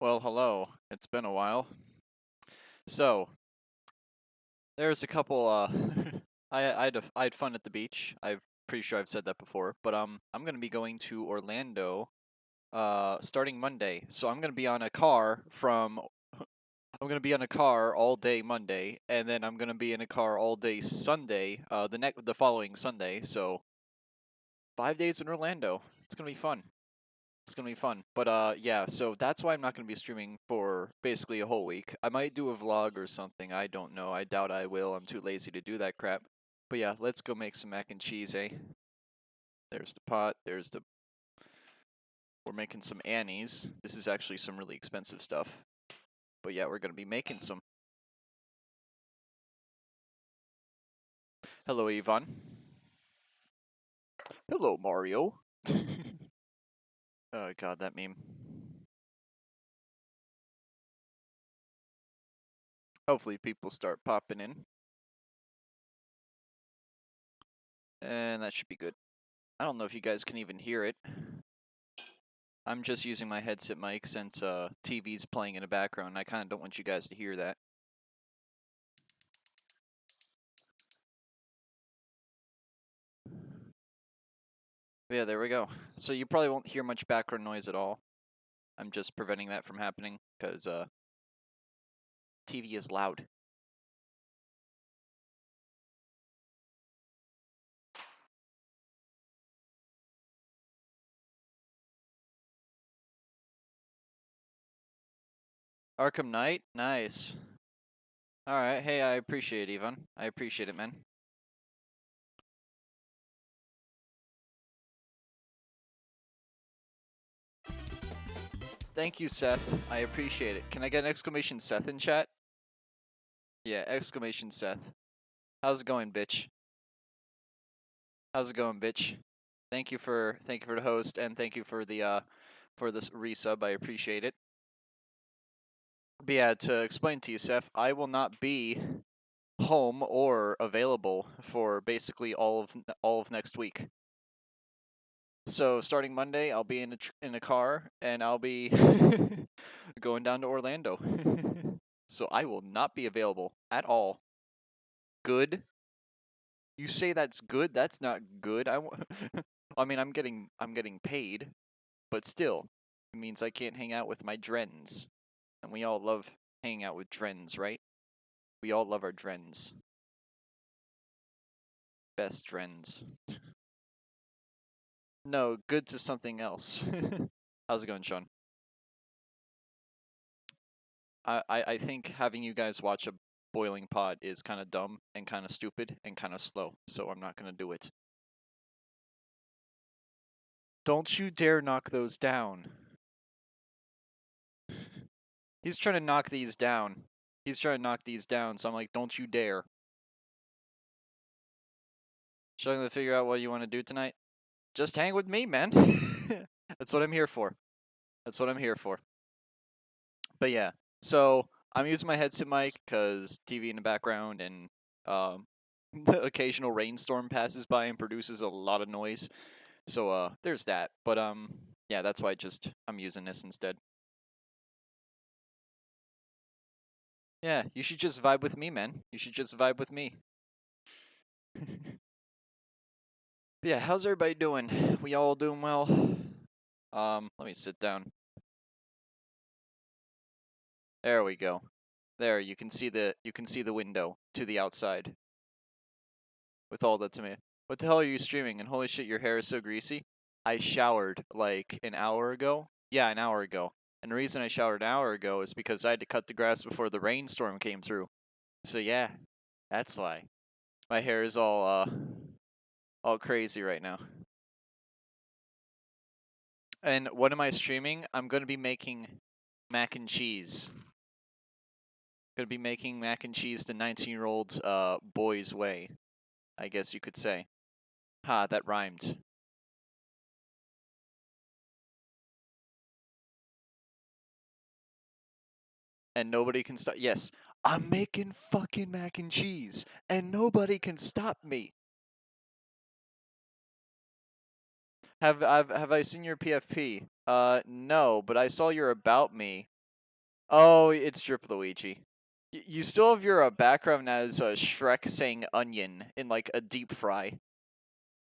Well, hello. It's been a while. So, there's a couple I had fun at the beach. I'm pretty sure I've said that before, but I'm going to be going to Orlando starting Monday. So, I'm going to be on a car all day Monday, and then I'm going to be in a car all day Sunday, the following Sunday. So, 5 days in Orlando. It's going to be fun. It's gonna be fun. But yeah, so that's why I'm not gonna be streaming for basically a whole week. I might do a vlog or something. I don't know. I doubt I will. I'm too lazy to do that crap. But yeah, let's go make some mac and cheese, eh? There's the pot. We're making some Annie's. This is actually some really expensive stuff. But yeah, we're gonna be making some. Hello, Yvonne. Hello, Mario. Oh god, that meme. Hopefully people start popping in. And that should be good. I don't know if you guys can even hear it. I'm just using my headset mic since TV's playing in the background. I kind of don't want you guys to hear that. But yeah, there we go. So you probably won't hear much background noise at all. I'm just preventing that from happening because TV is loud. Arkham Knight? Nice. Alright, hey, I appreciate it, Ivan. I appreciate it, man. Thank you, Seth. I appreciate it. Can I get an exclamation Seth in chat? Yeah, exclamation Seth. How's it going, bitch? How's it going, bitch? Thank you for the host and thank you for this resub. I appreciate it. But yeah, to explain to you, Seth, I will not be home or available for basically all of next week. So starting Monday, I'll be in a car and I'll be going down to Orlando. So I will not be available at all. Good. You say that's good? That's not good. I mean, I'm getting paid, but still, it means I can't hang out with my drens. And we all love hanging out with drens, right? We all love our drens. Best drens. No, good to something else. How's it going, Sean? I think having you guys watch a boiling pot is kind of dumb and kind of stupid and kind of slow, so I'm not going to do it. Don't you dare knock those down. He's trying to knock these down. He's trying to knock these down, so I'm like, don't you dare. Struggling to figure out what you want to do tonight? Just hang with me, man. That's what I'm here for. That's what I'm here for. But yeah, so I'm using my headset mic because TV in the background and the occasional rainstorm passes by and produces a lot of noise. So there's that. But yeah, that's why I'm using this instead. Yeah, you should just vibe with me, man. You should just vibe with me. Yeah, how's everybody doing? We all doing well? Let me sit down. There we go. There, you can see the window to the outside. With all the tomato. What the hell are you streaming? And holy shit, your hair is so greasy. I showered like an hour ago. Yeah, an hour ago. And the reason I showered an hour ago is because I had to cut the grass before the rainstorm came through. So yeah, that's why. My hair is all crazy right now. And what am I streaming? I'm gonna be making mac and cheese. Gonna be making mac and cheese the 19-year-old boy's way, I guess you could say. Ha, that rhymed. And nobody can stop. Yes, I'm making fucking mac and cheese, and nobody can stop me. Have I seen your PFP? No, but I saw your about me, Oh, it's Drip Luigi. You still have your background as Shrek saying onion in like a deep fry.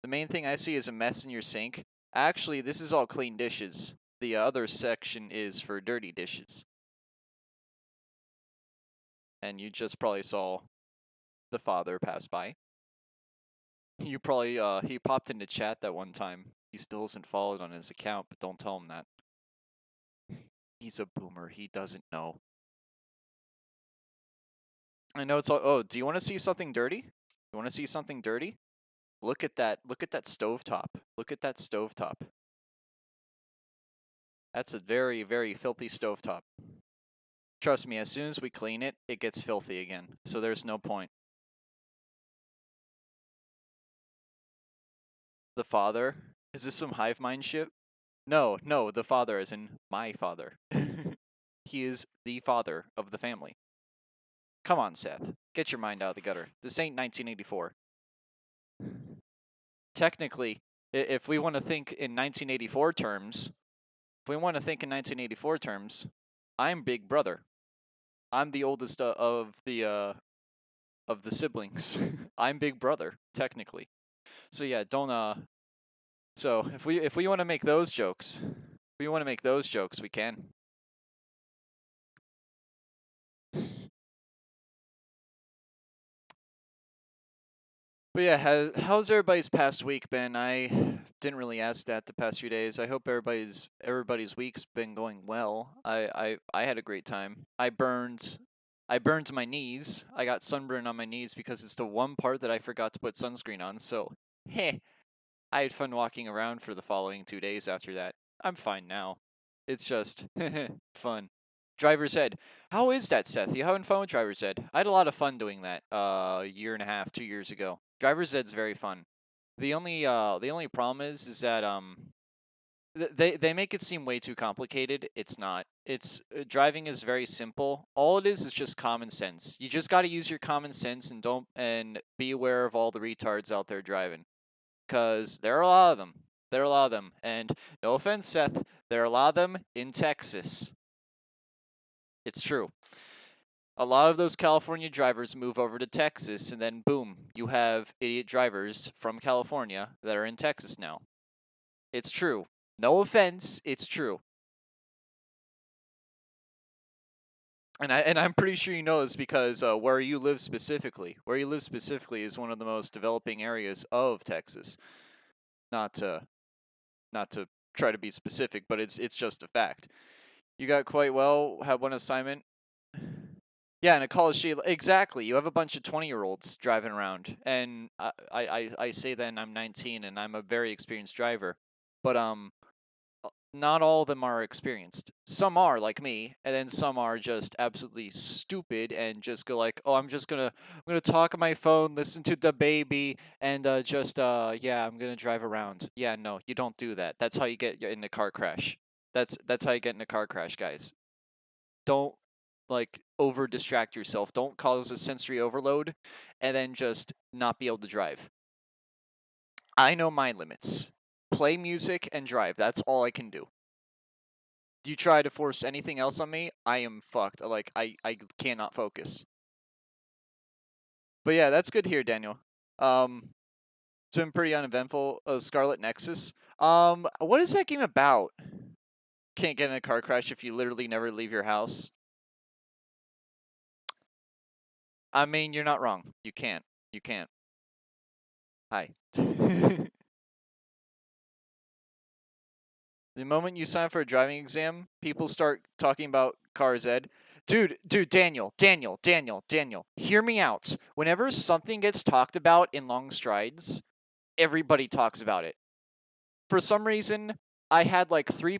The main thing I see is a mess in your sink. Actually, this is all clean dishes. The other section is for dirty dishes. And you just probably saw the father pass by. You probably he popped into chat that one time. He still isn't followed on his account, but don't tell him that. He's a boomer. He doesn't know. I know it's all. Oh, do you want to see something dirty? You want to see something dirty? Look at that. Look at that stovetop. Look at that stovetop. That's a very, very filthy stovetop. Trust me, as soon as we clean it, it gets filthy again. So there's no point. The father? Is this some hive mind shit? No, no, the father as in my father. He is the father of the family. Come on, Seth. Get your mind out of the gutter. This ain't 1984. Technically, if we want to think in 1984 terms, I'm Big Brother. I'm the oldest of the siblings. I'm Big Brother, technically. So yeah, don't So if we want to make those jokes, we can. But yeah, how's everybody's past week been? I didn't really ask that the past few days. I hope everybody's week's been going well. I had a great time. I burned my knees. I got sunburn on my knees because it's the one part that I forgot to put sunscreen on. So, heh. I had fun walking around for the following 2 days after that. I'm fine now. It's just fun. Driver's Ed. How is that, Seth? You having fun with Driver's Ed? I had a lot of fun doing that a year and a half, 2 years ago. Driver's Ed's very fun. The only problem is that they make it seem way too complicated. It's not. It's driving is very simple. All it is just common sense. You just got to use your common sense and be aware of all the retards out there driving. Because there are a lot of them. There are a lot of them. And no offense, Seth, there are a lot of them in Texas. It's true. A lot of those California drivers move over to Texas, and then boom, you have idiot drivers from California that are in Texas now. It's true. No offense, it's true. And I'm pretty sure you know this because where you live specifically is one of the most developing areas of Texas. Not to try to be specific, but it's just a fact. You got quite well, had one assignment. Yeah, in a college shade, exactly. You have a bunch of 20-year-olds driving around, and I say then I'm 19 and I'm a very experienced driver, but not all of them are experienced. Some are like me, and then some are just absolutely stupid and just go like, "Oh, I'm gonna talk on my phone, listen to the baby, and yeah, I'm gonna drive around." Yeah, no, you don't do that. That's how you get in a car crash. That's how you get in a car crash, guys. Don't like over distract yourself. Don't cause a sensory overload, and then just not be able to drive. I know my limits. Play music and drive. That's all I can do. You try to force anything else on me, I am fucked. Like I cannot focus. But yeah, that's good to hear, Daniel. It's been pretty uneventful. Scarlet Nexus. What is that game about? Can't get in a car crash if you literally never leave your house. I mean, you're not wrong. You can't. You can't. Hi. The moment you sign for a driving exam, people start talking about cars, Ed. Dude, Daniel, hear me out. Whenever something gets talked about in long strides, everybody talks about it. For some reason, I had like 3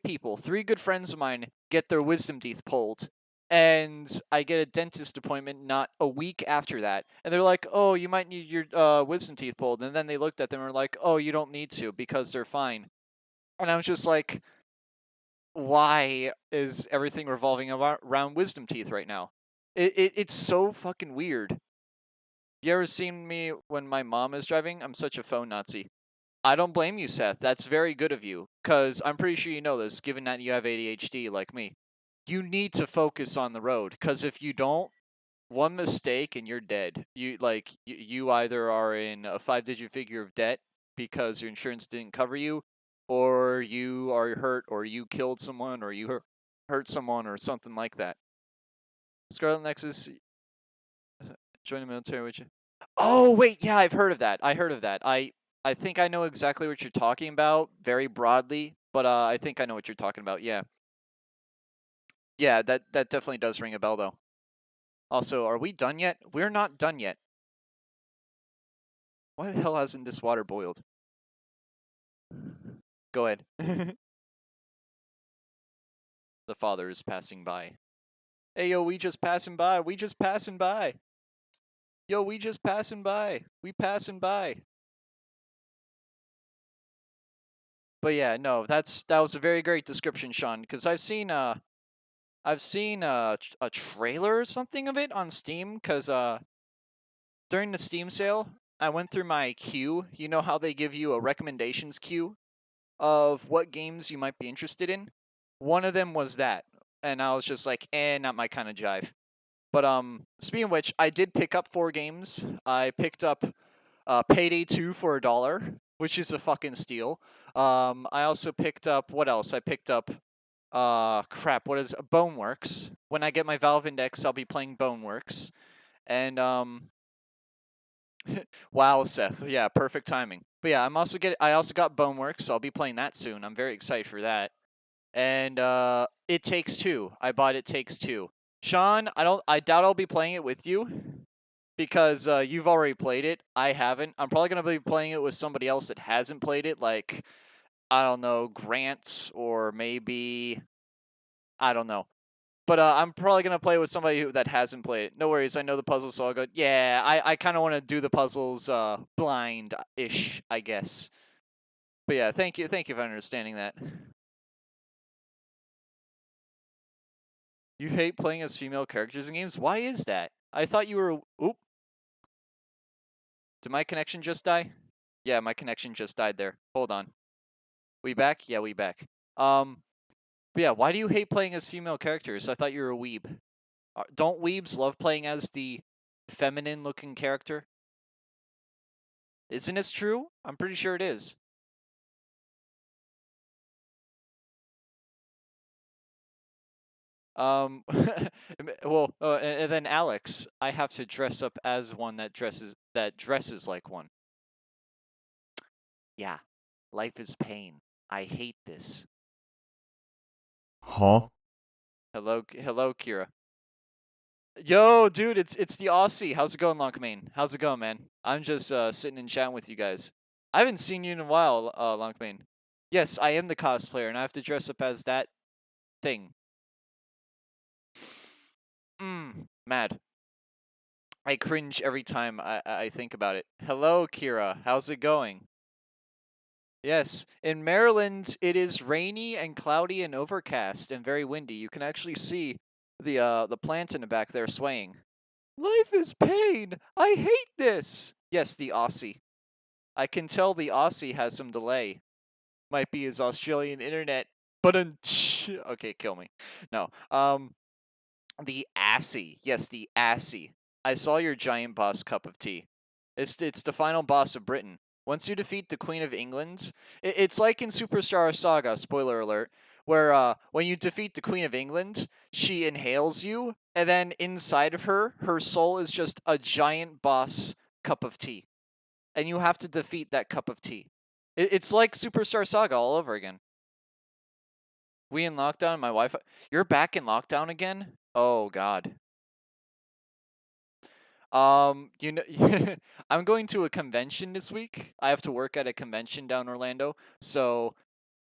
good friends of mine, get their wisdom teeth pulled. And I get a dentist appointment not a week after that. And they're like, "Oh, you might need your wisdom teeth pulled." And then they looked at them and were like, "Oh, you don't need to because they're fine." And I was just like, why is everything revolving around wisdom teeth right now? It's so fucking weird. You ever seen me when my mom is driving? I'm such a phone Nazi. I don't blame you, Seth. That's very good of you, because I'm pretty sure you know this, given that you have ADHD like me. you need to focus on the road, because if you don't, one mistake and you're dead. You either are in a 5-digit figure of debt because your insurance didn't cover you, or you are hurt, or you killed someone, or you hurt someone, or something like that. Scarlet Nexus, join the military, would you? Oh wait, yeah, I've heard of that. I heard of that. I think I know exactly what you're talking about, very broadly, but I think I know what you're talking about. Yeah, yeah, that definitely does ring a bell though. Also, are we done yet? We're not done yet. Why the hell hasn't this water boiled? Go ahead. The father is passing by. Hey yo, we just passing by. We just passing by. Yo, we just passing by. We passing by. But yeah, no, that was a very great description, Sean, because I've seen a trailer or something of it on Steam, because during the Steam sale, I went through my queue. You know how they give you a recommendations queue of what games you might be interested in? One of them was that, and I was just like, not my kind of jive. But speaking of which, I did pick up 4 games. I picked up Payday 2 for $1, which is a fucking steal. I also picked up, what else? I picked up crap, what is Boneworks. When I get my Valve Index, I'll be playing Boneworks. And wow, Seth. Yeah, perfect timing. But yeah, I also got Boneworks, so I'll be playing that soon. I'm very excited for that. And It Takes Two. I bought It Takes Two. Sean, I doubt I'll be playing it with you because you've already played it. I haven't. I'm probably going to be playing it with somebody else that hasn't played it, like I don't know, Grant, or maybe I don't know. But I'm probably gonna play with somebody that hasn't played it. No worries, I know the puzzles, so I'll go. Yeah, I kind of want to do the puzzles blind-ish, I guess. But yeah, thank you for understanding that. You hate playing as female characters in games? Why is that? I thought you were. Oop. Did my connection just die? Yeah, my connection just died there. Hold on. We back? Yeah, we back. But yeah, why do you hate playing as female characters? I thought you were a weeb. Don't weebs love playing as the feminine-looking character? Isn't it true? I'm pretty sure it is. Um, well, and then Alex, I have to dress up as one that dresses like one. Yeah, life is pain. I hate this. Huh? Hello, Kira. Yo, dude, it's the Aussie. How's it going, Lonkmain? How's it going, man? I'm just sitting and chatting with you guys. I haven't seen you in a while, Lonkmain. Yes, I am the cosplayer, and I have to dress up as that thing. Mad. I cringe every time I think about it. Hello, Kira. How's it going? Yes, in Maryland, it is rainy and cloudy and overcast and very windy. You can actually see the plant in the back there swaying. Life is pain. I hate this. Yes, the Aussie. I can tell the Aussie has some delay. Might be his Australian internet. But okay, kill me. No. The Assy. Yes, the Assy. I saw your giant boss cup of tea. It's the final boss of Britain. Once you defeat the Queen of England, it's like in Superstar Saga, spoiler alert, where when you defeat the Queen of England, she inhales you, and then inside of her, her soul is just a giant boss cup of tea. And you have to defeat that cup of tea. It's like Superstar Saga all over again. We in lockdown, my Wi-Fi. You're back in lockdown again? Oh God. You know, I'm going to a convention this week. I have to work at a convention down Orlando. So,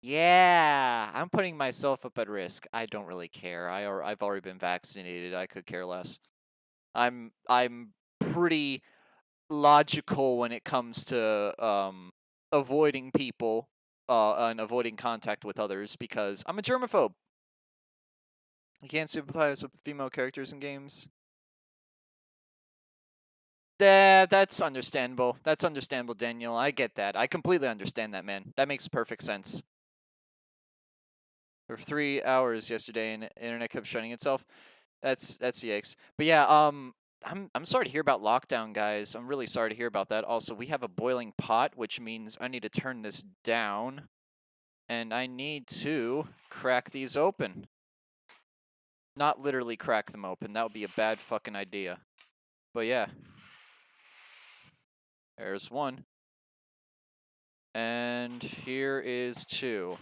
yeah, I'm putting myself up at risk. I don't really care. I've already been vaccinated. I could care less. I'm pretty logical when it comes to avoiding people and avoiding contact with others because I'm a germaphobe. I can't sympathize with female characters in games. Yeah, that's understandable. That's understandable, Daniel. I get that. I completely understand that, man. That makes perfect sense. for 3 hours yesterday, and the internet kept shutting itself. That's yikes. But yeah, I'm sorry to hear about lockdown, guys. I'm really sorry to hear about that. Also, we have a boiling pot, which means I need to turn this down, and I need to crack these open. Not literally crack them open. That would be a bad fucking idea. But yeah. There's one. And here is two.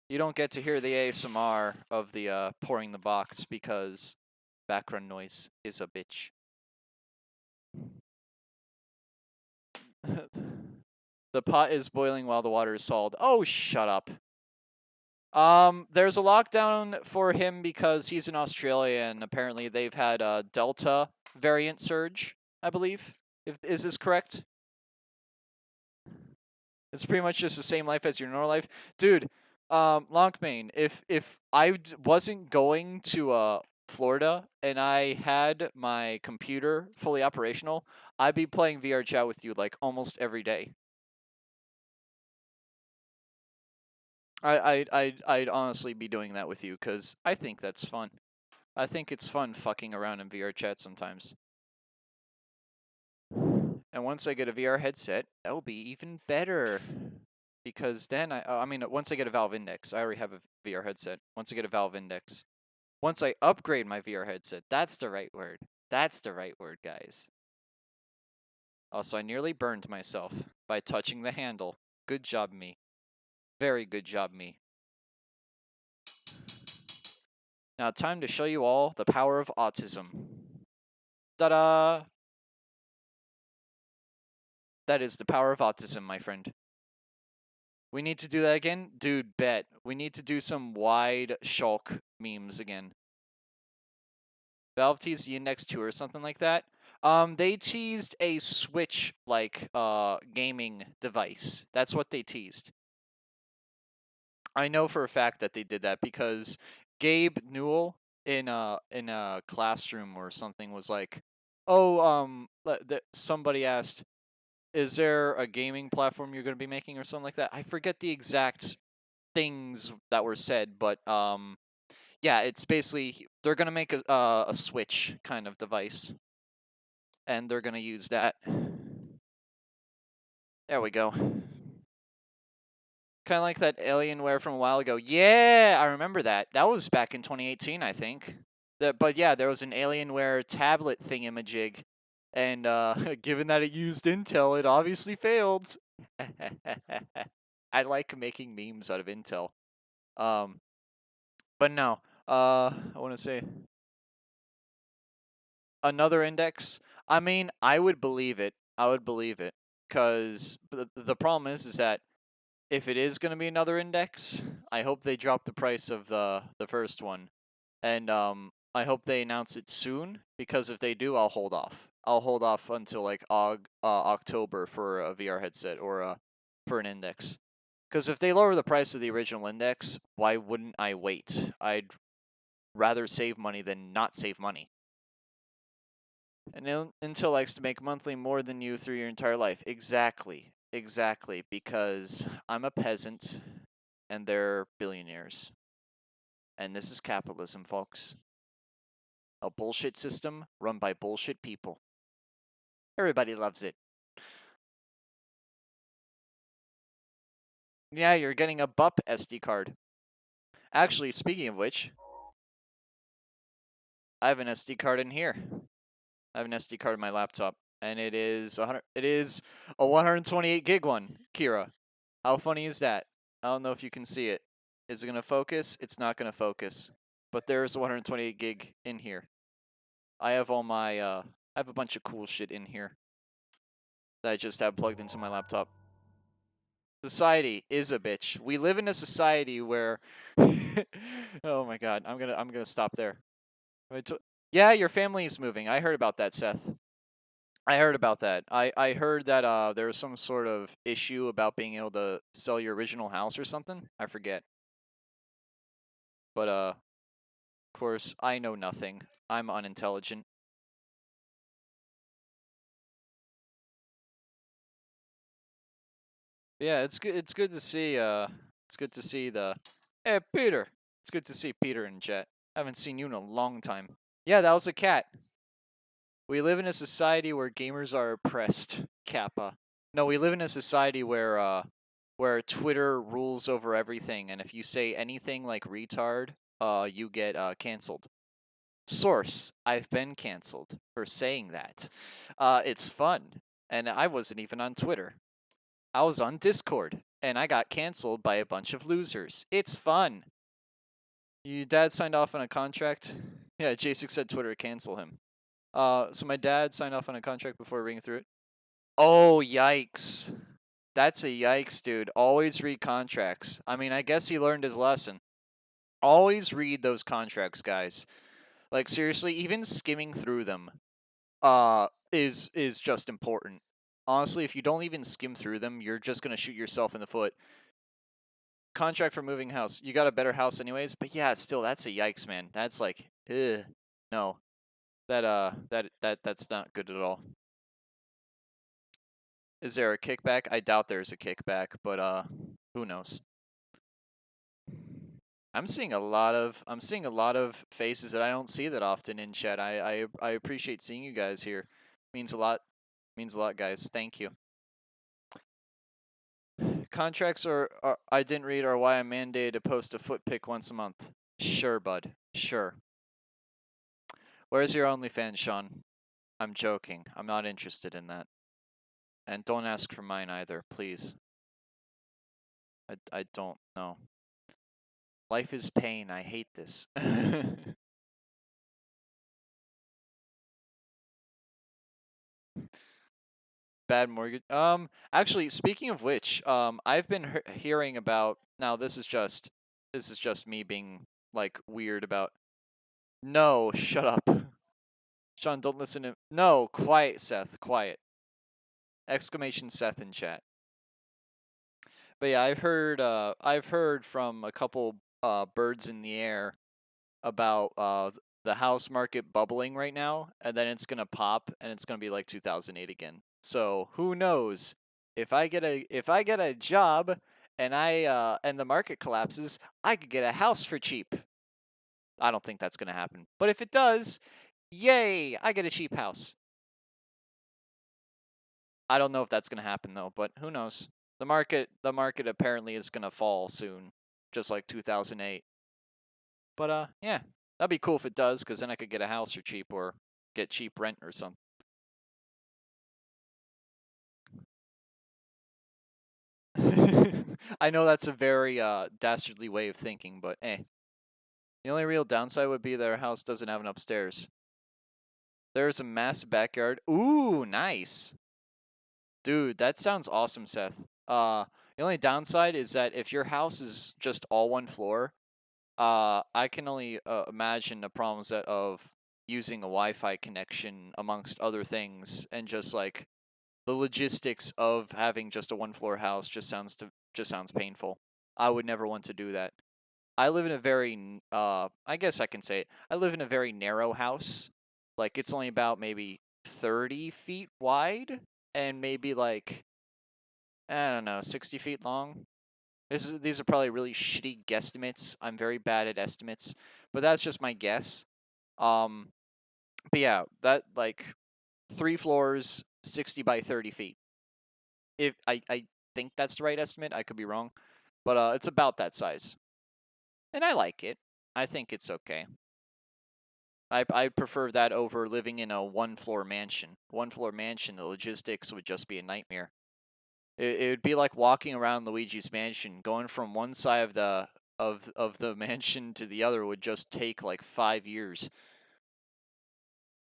You don't get to hear the ASMR of the pouring the box because background noise is a bitch. The pot is boiling while the water is stalled. Oh, shut up. There's a lockdown for him because he's in Australia, and apparently they've had a Delta variant surge, I believe. Is this correct? It's pretty much just the same life as your normal life. Dude, Lonkmain, if I wasn't going to Florida and I had my computer fully operational, I'd be playing VR chat with you like almost every day. I'd honestly be doing that with you because I think that's fun. I think it's fun fucking around in VR chat sometimes. And once I get a VR headset, that'll be even better. Because then I mean, once I get a Valve Index, I already have a VR headset. Once I get a Valve Index, once I upgrade my VR headset, that's the right word. That's the right word, guys. Also, I nearly burned myself by touching the handle. Good job, me. Very good job, me. Now, time to show you all the power of autism. Ta-da! That is the power of autism, my friend. We need to do that again? Dude, bet. We need to do some wide shulk memes again. Valve teased the Index 2 or something like that. They teased a Switch like gaming device. That's what they teased. I know for a fact that they did that because Gabe Newell in a classroom or something was like, "Oh, somebody asked, is there a gaming platform you're going to be making or something like that?" I forget the exact things that were said, but yeah, it's basically they're gonna make a Switch kind of device, and they're gonna use that. There we go. Kind of like that Alienware from a while ago. Yeah, I remember that. That was back in 2018, I think. But yeah, there was an Alienware tablet thingamajig, and given that it used Intel, it obviously failed. I like making memes out of Intel. But no. I want to say another index. I mean, I would believe it. I would believe it because the problem is that if it is going to be another index, I hope they drop the price of the first one, and I hope they announce it soon because if they do, I'll hold off. I'll hold off until like October for a VR headset or for an index. Because if they lower the price of the original index, why wouldn't I wait? I'd rather save money than not save money. And Intel likes to make monthly more than you through your entire life. Exactly. Exactly. Because I'm a peasant and they're billionaires. And this is capitalism, folks. A bullshit system run by bullshit people. Everybody loves it. Yeah, you're getting a BUP SD card. Actually, speaking of which, I have an SD card in here. I have an SD card in my laptop, and it is a 128 gig one, Kira. How funny is that? I don't know if you can see it. Is it going to focus? It's not going to focus. But there's a 128 gig in here. I have all my I have a bunch of cool shit in here that I just have plugged into my laptop. Society is a bitch. We live in a society where oh my god, I'm going to stop there. Yeah, your family is moving. I heard about that, Seth. I heard about that. I heard that there was some sort of issue about being able to sell your original house or something. I forget. But of course, I know nothing. I'm unintelligent. Yeah, it's good to see It's good to see the... Hey, Peter! It's good to see Peter in chat. Haven't seen you in a long time. Yeah, that was a cat. We live in a society where gamers are oppressed. Kappa. No, we live in a society where Twitter rules over everything, and if you say anything like retard, you get canceled. Source: I've been canceled for saying that. It's fun, and I wasn't even on Twitter. I was on Discord, and I got canceled by a bunch of losers. It's fun. Your dad signed off on a contract? Yeah, J6 said Twitter cancel him. So my dad signed off on a contract before reading through it. Oh, yikes. That's a yikes, dude. Always read contracts. I mean, I guess he learned his lesson. Always read those contracts, guys. Like, seriously, even skimming through them is just important. Honestly, if you don't even skim through them, you're just going to shoot yourself in the foot. Contract for moving house. You got a better house anyways, but yeah, still, that's a yikes, man. That's like, ugh. No. That's not good at all. Is there a kickback? I doubt there's a kickback, but who knows? I'm seeing a lot of faces that I don't see that often in chat. I appreciate seeing you guys here. Means a lot. Means a lot, guys. Thank you. Contracts are I didn't read are why I'm mandated to post a foot pic once a month. Sure, bud. Sure. Where's your OnlyFans, Sean? I'm joking. I'm not interested in that. And don't ask for mine either, please. I don't know. Life is pain. I hate this. Bad mortgage. Actually, speaking of which, I've been hearing about. Now, this is just me being like weird about. No, shut up, Sean. Don't listen to. No, quiet, Seth. Quiet. Exclamation Seth in chat. But yeah, I've heard from a couple birds in the air about the house market bubbling right now, and then it's gonna pop, and it's gonna be like 2008 again. So who knows? If I get a job, and and the market collapses, I could get a house for cheap. I don't think that's gonna happen, but if it does, yay! I get a cheap house. I don't know if that's gonna happen though, but who knows? The market apparently is gonna fall soon, just like 2008. But yeah, that'd be cool if it does, because then I could get a house for cheap or get cheap rent or something. I know that's a very dastardly way of thinking, but eh. The only real downside would be that our house doesn't have an upstairs. There's a massive backyard. Ooh, nice. Dude, that sounds awesome, Seth. The only downside is that if your house is just all one floor, I can only imagine the problems that of using a Wi-Fi connection amongst other things, and just like the logistics of having just a one-floor house just sounds painful. I would never want to do that. I live in a very I guess I can say it. I live in a very narrow house. Like, it's only about maybe 30 feet wide and maybe like, I don't know, 60 feet long. These are probably really shitty guesstimates. I'm very bad at estimates, but that's just my guess. But yeah, that like 3 floors, 60 by 30 feet. If I think that's the right estimate, I could be wrong, but it's about that size, and I like it. I think it's okay. I prefer that over living in a one-floor mansion. One-floor mansion, the logistics would just be a nightmare. It would be like walking around Luigi's mansion. Going from one side of the mansion to the other would just take like 5 years.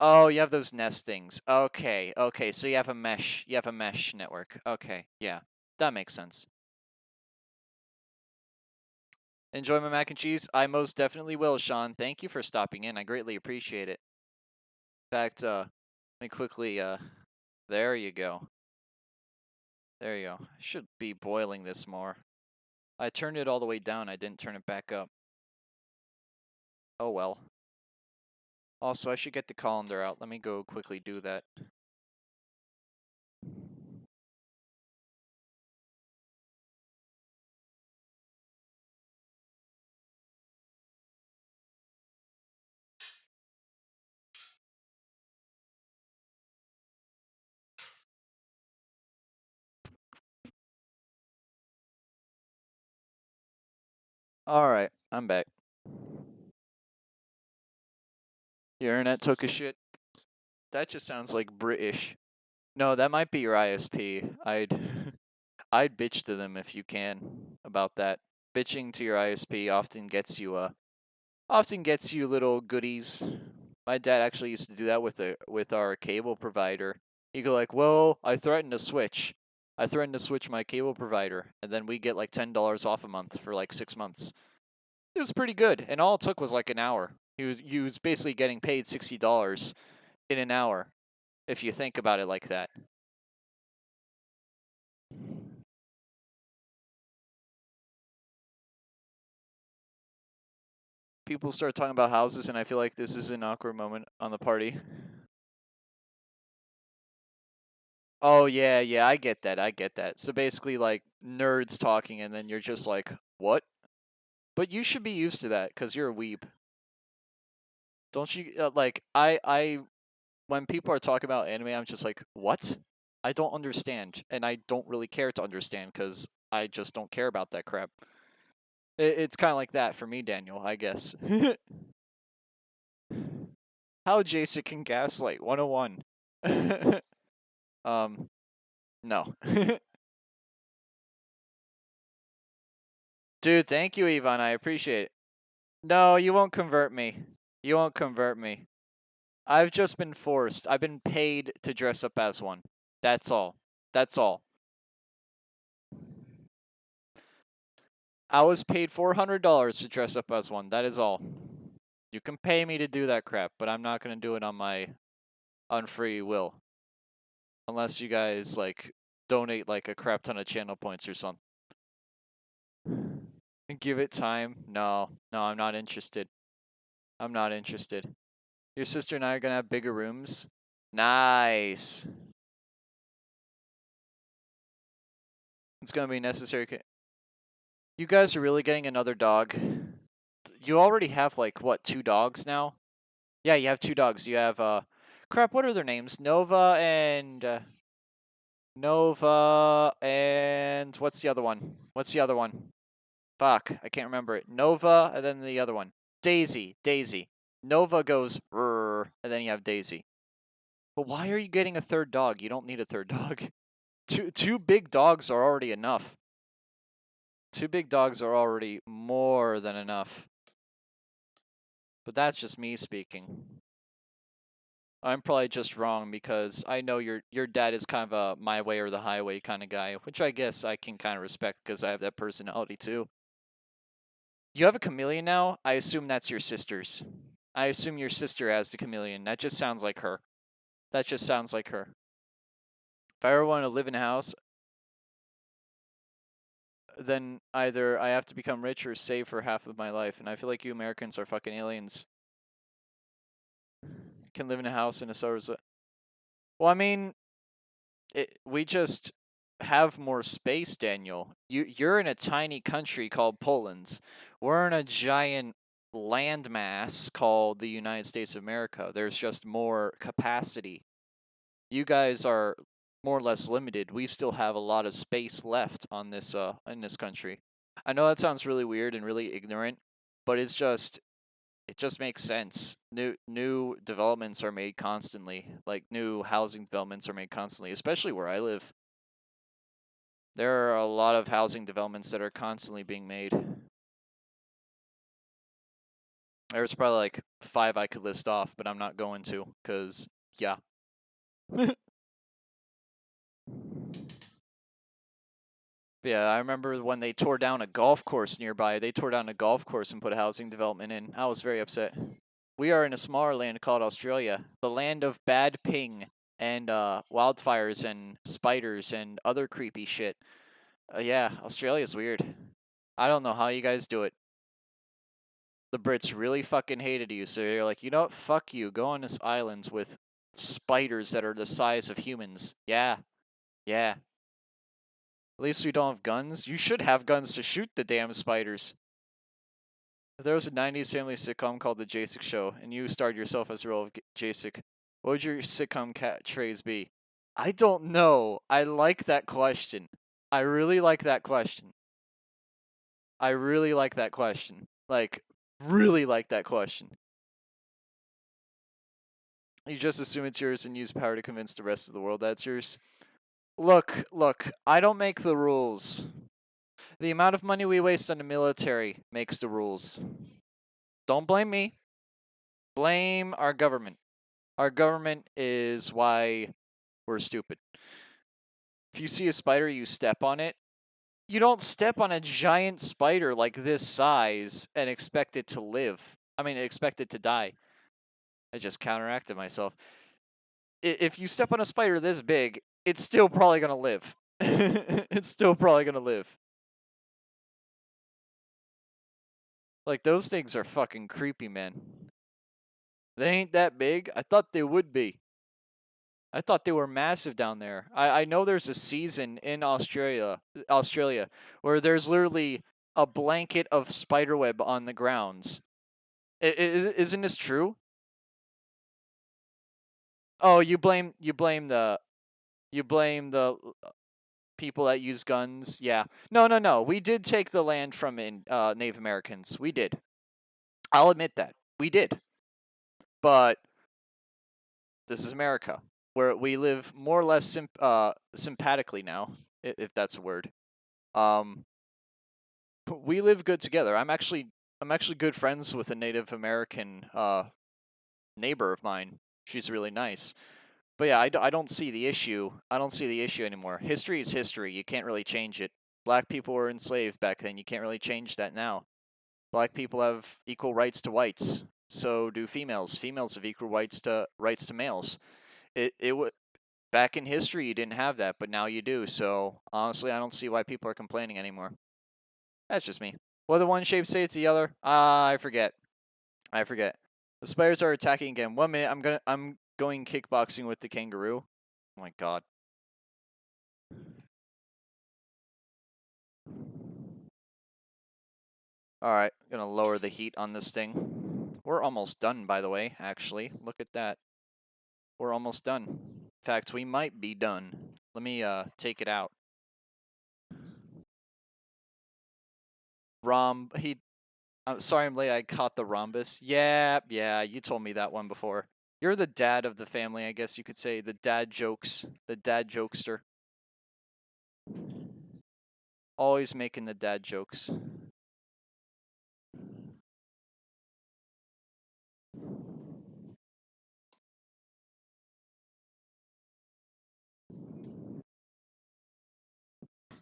Oh, you have those Nest things. Okay, okay. So you have a mesh. You have a mesh network. Okay, yeah, that makes sense. Enjoy my mac and cheese? I most definitely will, Sean. Thank you for stopping in. I greatly appreciate it. In fact, let me quickly. There you go. There you go. I should be boiling this more. I turned it all the way down. I didn't turn it back up. Oh well. Also, I should get the colander out. Let me go quickly do that. Alright, I'm back. Your internet took a shit. That just sounds like British. No, that might be your ISP. I'd bitch to them if you can about that. Bitching to your ISP often gets you little goodies. My dad actually used to do that with our cable provider. He'd go like, "Well, I threatened to switch. I threatened to switch my cable provider, and then we get like $10 off a month for like 6 months." It was pretty good, and all it took was like an hour. He was basically getting paid $60 in an hour, if you think about it like that. People start talking about houses, and I feel like this is an awkward moment on the party. Oh yeah, yeah, I get that. I get that. So basically, like nerds talking, and then you're just like, "What?" But you should be used to that because you're a weeb. Don't you like I when people are talking about anime, I'm just like, "What?" I don't understand, and I don't really care to understand because I just don't care about that crap. It's kind of like that for me, Daniel, I guess. How Jason can gaslight 101. um, no. Dude, thank you, Ivan. I appreciate it. No, you won't convert me. You won't convert me. I've just been forced. I've been paid to dress up as one. That's all. That's all. I was paid $400 to dress up as one. That is all. You can pay me to do that crap, but I'm not gonna do it on free will. Unless you guys like donate like a crap ton of channel points or something. Give it time. No, no, I'm not interested. I'm not interested. Your sister and I are gonna have bigger rooms. Nice. It's gonna be necessary. You guys are really getting another dog. You already have like what, 2 dogs now? Yeah, you have 2 dogs. You have crap. What are their names? Nova and what's the other one? What's the other one? Fuck, I can't remember it. Nova and then the other one. Daisy. Daisy. Nova goes rrr, and then you have Daisy. But why are you getting a third dog? You don't need a third dog. Two big dogs are already enough. 2 big dogs are already more than enough. But that's just me speaking. I'm probably just wrong because I know your dad is kind of a my way or the highway kind of guy, which I guess I can kind of respect because I have that personality too. You have a chameleon now? I assume that's your sister's. I assume your sister has the chameleon. That just sounds like her. That just sounds like her. If I ever want to live in a house, then either I have to become rich or save for half of my life. And I feel like you Americans are fucking aliens. Can live in a house in a suburbs. Well, I mean, we just have more space, Daniel. You're in a tiny country called Poland. We're in a giant landmass called the United States of America. There's just more capacity. You guys are more or less limited. We still have a lot of space left on this in this country. I know that sounds really weird and really ignorant, but it just makes sense. New developments are made constantly. Like new housing developments are made constantly, especially where I live. There are a lot of housing developments that are constantly being made. There's probably like 5 I could list off, but I'm not going to, cause yeah. Yeah, I remember when they tore down a golf course nearby. They tore down a golf course and put a housing development in. I was very upset. We are in a smaller land called Australia, the land of bad ping and wildfires and spiders and other creepy shit. Yeah, Australia's weird. I don't know how you guys do it. The Brits really fucking hated you, so you're like, you know what? Fuck you. Go on this island with spiders that are the size of humans. Yeah, yeah. At least we don't have guns. You should have guns to shoot the damn spiders. If there was a 90s family sitcom called The Jacek Show, and you starred yourself as the role of Jacek, what would your sitcom catchphrase be? I don't know. I like that question. I really like that question. I really like that question. Like, really like that question. You just assume it's yours and use power to convince the rest of the world that's yours. Look, I don't make the rules. The amount of money we waste on the military makes the rules. Don't blame me. Blame our government. Our government is why we're stupid. If you see a spider, you step on it. You don't step on a giant spider like this size and expect it to live. I mean, expect it to die. I just counteracted myself. If you step on a spider this big, it's still probably going to live. It's still probably going to live. Like, those things are fucking creepy, man. They ain't that big. I thought they would be. I thought they were massive down there. I know there's a season in Australia, where there's literally a blanket of spiderweb on the grounds. Isn't this true? Oh, you blame the people that use guns. Yeah. No. We did take the land from Native Americans. We did. I'll admit that. We did. But this is America, where we live more or less sympathetically now, if that's a word. We live good together. I'm actually good friends with a Native American neighbor of mine. She's really nice. But yeah, I don't see the issue. I don't see the issue anymore. History is history. You can't really change it. Black people were enslaved back then. You can't really change that now. Black people have equal rights to whites. So do females. Females have equal rights to males. It would back in history you didn't have that, but now you do. So honestly, I don't see why people are complaining anymore. That's just me. What the one shape say to the other? I forget. The spiders are attacking again. 1 minute. I'm going kickboxing with the kangaroo. Oh my god. Alright, gonna lower the heat on this thing. We're almost done, by the way, actually. Look at that. We're almost done. In fact, we might be done. Let me take it out. Sorry I'm late, I caught the rhombus. Yeah, you told me that one before. You're the dad of the family, I guess you could say. The dad jokes. The dad jokester. Always making the dad jokes.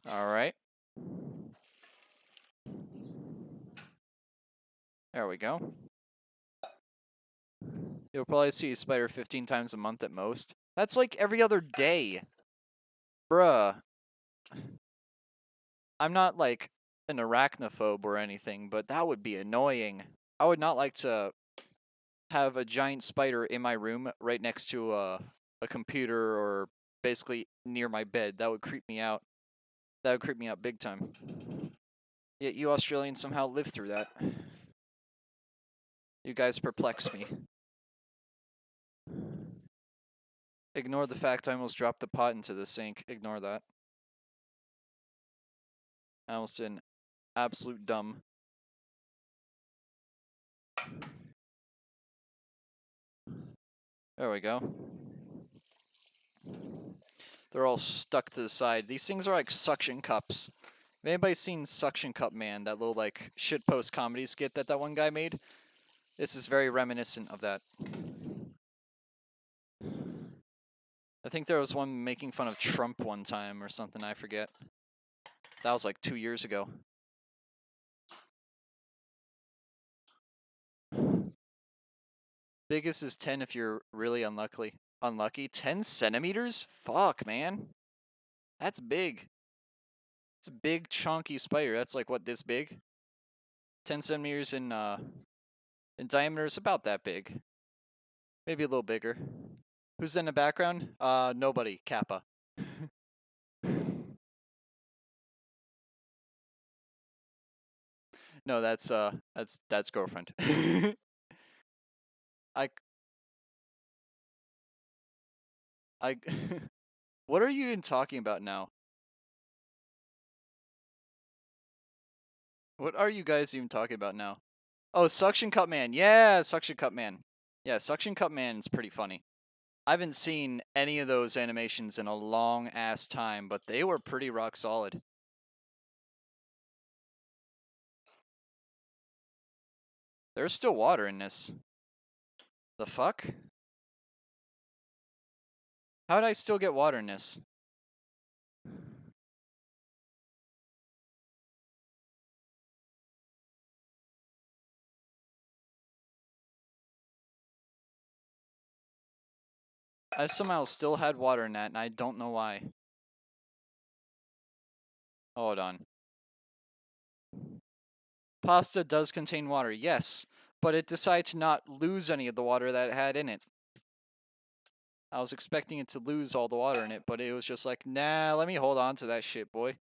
Alright. There we go. You'll probably see a spider 15 times a month at most. That's like every other day. Bruh. I'm not like an arachnophobe or anything, but that would be annoying. I would not like to have a giant spider in my room right next to a computer or basically near my bed. That would creep me out. That would creep me out big time. Yet you Australians somehow live through that. You guys perplex me. Ignore the fact I almost dropped the pot into the sink. Ignore that. I almost did an absolute dumb. There we go. They're all stuck to the side. These things are like suction cups. Have anybody seen Suction Cup Man, that little like shitpost comedy skit that one guy made? This is very reminiscent of that. I think there was one making fun of Trump one time or something, I forget. That was like 2 years ago. Biggest is 10 if you're really unlucky. 10 centimeters? Fuck, man. That's big. It's a big, chunky spider. That's like, what, this big? 10 centimeters in diameter is about that big. Maybe a little bigger. Who's in the background? Nobody. Kappa. No, that's girlfriend. I I What are you even talking about now? What are you guys even talking about now? Oh, Suction Cup Man. Yeah, Suction Cup Man. Yeah, Suction Cup Man's pretty funny. I haven't seen any of those animations in a long ass time, but they were pretty rock solid. There's still water in this. The fuck? How did I still get water in this? I somehow still had water in that, and I don't know why. Hold on. Pasta does contain water, yes, but it decided to not lose any of the water that it had in it. I was expecting it to lose all the water in it, but it was just like, nah, let me hold on to that shit, boy.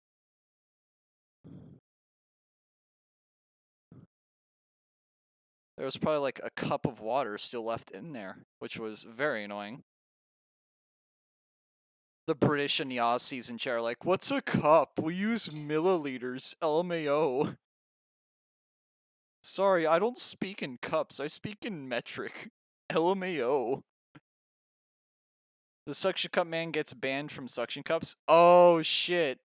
There was probably like a cup of water still left in there, which was very annoying. The British and the Aussies in chat are like, what's a cup? We use milliliters, LMAO. Sorry, I don't speak in cups, I speak in metric. LMAO. The Suction Cup Man gets banned from suction cups? Oh shit.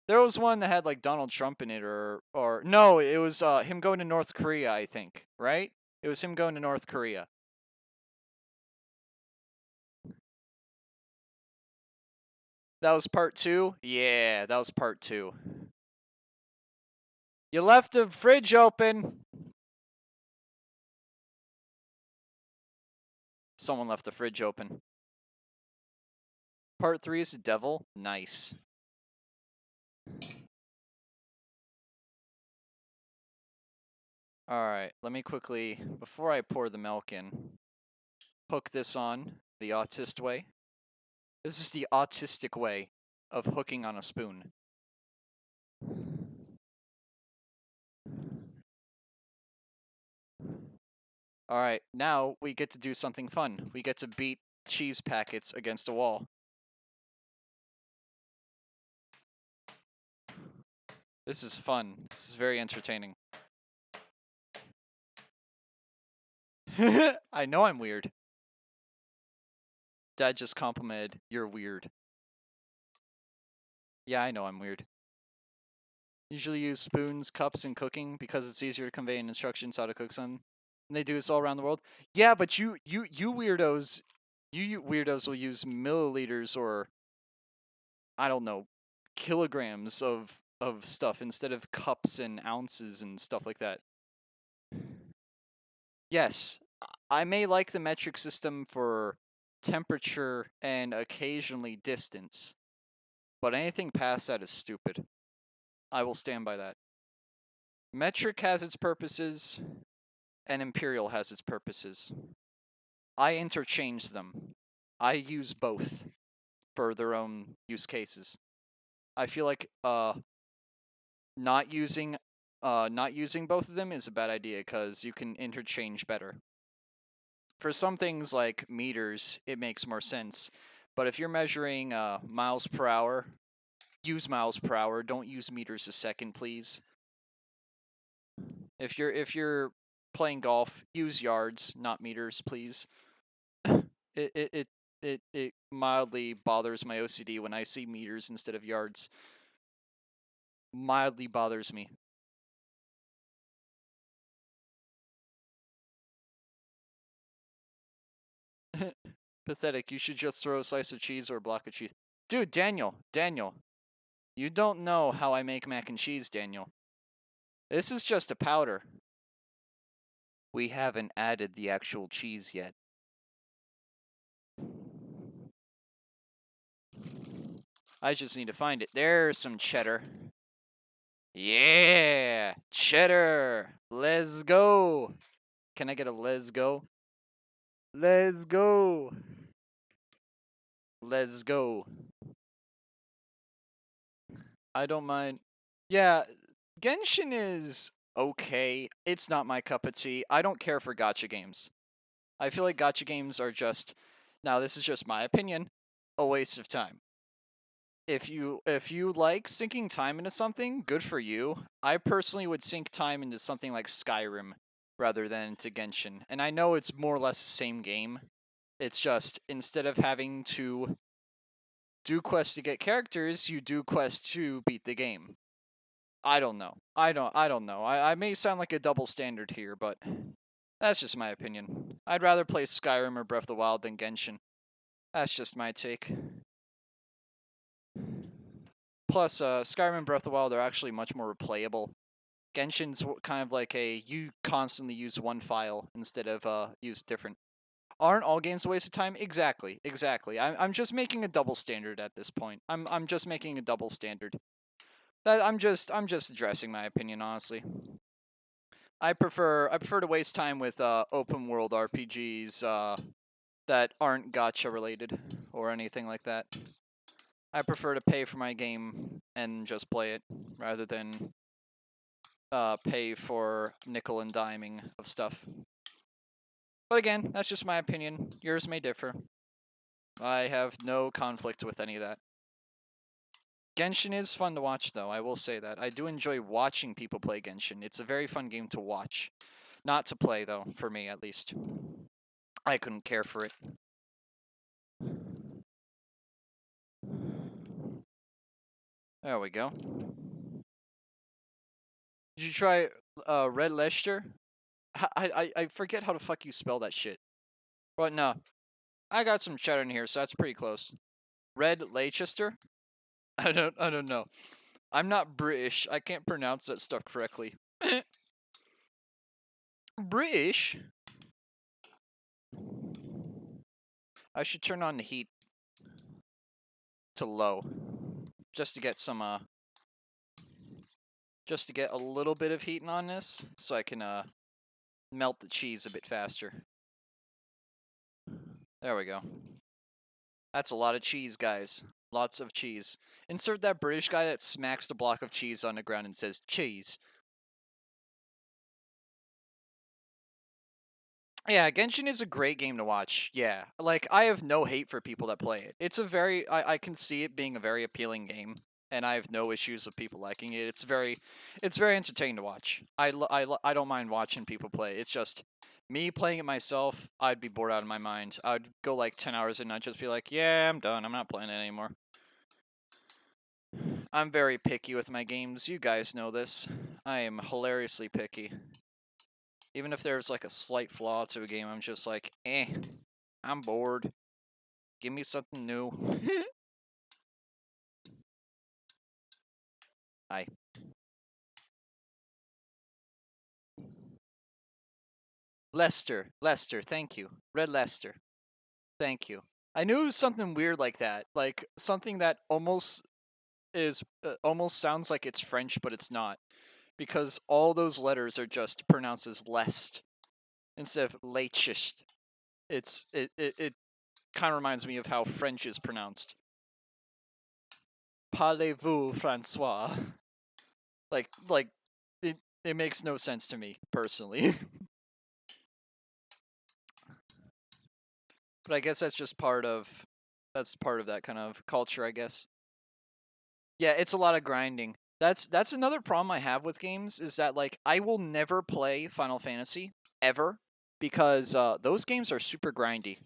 There was one that had like Donald Trump in it, or no, it was him going to North Korea, I think, right? It was him going to North Korea. That was part 2? Yeah, that was part 2. You left the fridge open. Someone left the fridge open. Part 3 is the devil. Nice. Alright, let me quickly, before I pour the milk in, hook this on the autist way. This is the autistic way of hooking on a spoon. Alright, now we get to do something fun. We get to beat cheese packets against a wall. This is fun. This is very entertaining. I know I'm weird. Dad just complimented, you're weird. Yeah, I know I'm weird. Usually use spoons, cups in cooking because it's easier to convey instructions how to cook something. And they do this all around the world. Yeah, but you weirdos, you weirdos will use milliliters or, I don't know, kilograms of stuff instead of cups and ounces and stuff like that. Yes, I may like the metric system for temperature and occasionally distance, but anything past that is stupid. I will stand by that. Metric has its purposes, and imperial has its purposes. I interchange them. I use both for their own use cases. I feel like not using both of them is a bad idea because you can interchange better. For some things like meters, it makes more sense. But if you're measuring miles per hour, use miles per hour. Don't use meters a second, please. If you're playing golf, use yards, not meters, please. It mildly bothers my OCD when I see meters instead of yards. Mildly bothers me. Pathetic. You should just throw a slice of cheese or a block of cheese. Dude, Daniel, you don't know how I make mac and cheese, Daniel. This is just a powder. We haven't added the actual cheese yet. I just need to find it. There's some cheddar. Yeah, cheddar. Let's go. Can I get a let's go? Let's go. Let's go. I don't mind. Yeah, Genshin is okay. It's not my cup of tea. I don't care for gacha games. I feel like gacha games are just, now this is just my opinion, a waste of time. if you like sinking time into something, good for you. I personally would sink time into something like Skyrim rather than into Genshin. And I know it's more or less the same game. It's just instead of having to do quests to get characters, you do quests to beat the game. I don't know. I don't know. I may sound like a double standard here, but that's just my opinion. I'd rather play Skyrim or Breath of the Wild than Genshin. That's just my take. Plus, Skyrim and Breath of the Wild are actually much more replayable. Genshin's kind of like you constantly use one file instead of use different. Aren't all games a waste of time? Exactly, exactly. I'm just making a double standard at this point. I'm just making a double standard. I'm just addressing my opinion, honestly. I prefer to waste time with open world RPGs that aren't gacha related or anything like that. I prefer to pay for my game and just play it rather than pay for nickel and diming of stuff. But again, that's just my opinion. Yours may differ. I have no conflict with any of that. Genshin is fun to watch, though. I will say that. I do enjoy watching people play Genshin. It's a very fun game to watch. Not to play, though, for me at least. I couldn't care for it. There we go. Did you try Red Leicester? I forget how the fuck you spell that shit. But no. I got some cheddar in here, so that's pretty close. Red Leicester? I don't know. I'm not British. I can't pronounce that stuff correctly. British? I should turn on the heat to low. Just to get some just to get a little bit of heat on this so I can melt the cheese a bit faster. There we go. That's a lot of cheese, guys. Lots of cheese. Insert that British guy that smacks the block of cheese on the ground and says, cheese. Yeah, Genshin is a great game to watch. Yeah, like, I have no hate for people that play it. It's a very, I can see it being a very appealing game, and I have no issues with people liking it. It's very entertaining to watch. I don't mind watching people play. It's just, me playing it myself, I'd be bored out of my mind. I'd go like 10 hours and I'd just be like, yeah, I'm done. I'm not playing it anymore. I'm very picky with my games. You guys know this. I am hilariously picky. Even if there's like a slight flaw to a game, I'm just like, I'm bored. Give me something new. Hi. Lester, thank you. Red Lester, thank you. I knew it was something weird like that. Like, something that almost sounds like it's French, but it's not. Because all those letters are just pronounced as lest instead of leichist. It kind of reminds me of how French is pronounced. Parlez-vous, Francois? Like it makes no sense to me personally. But I guess that's just part of that kind of culture, I guess. Yeah, it's a lot of grinding. That's another problem I have with games is that, like, I will never play Final Fantasy ever because those games are super grindy.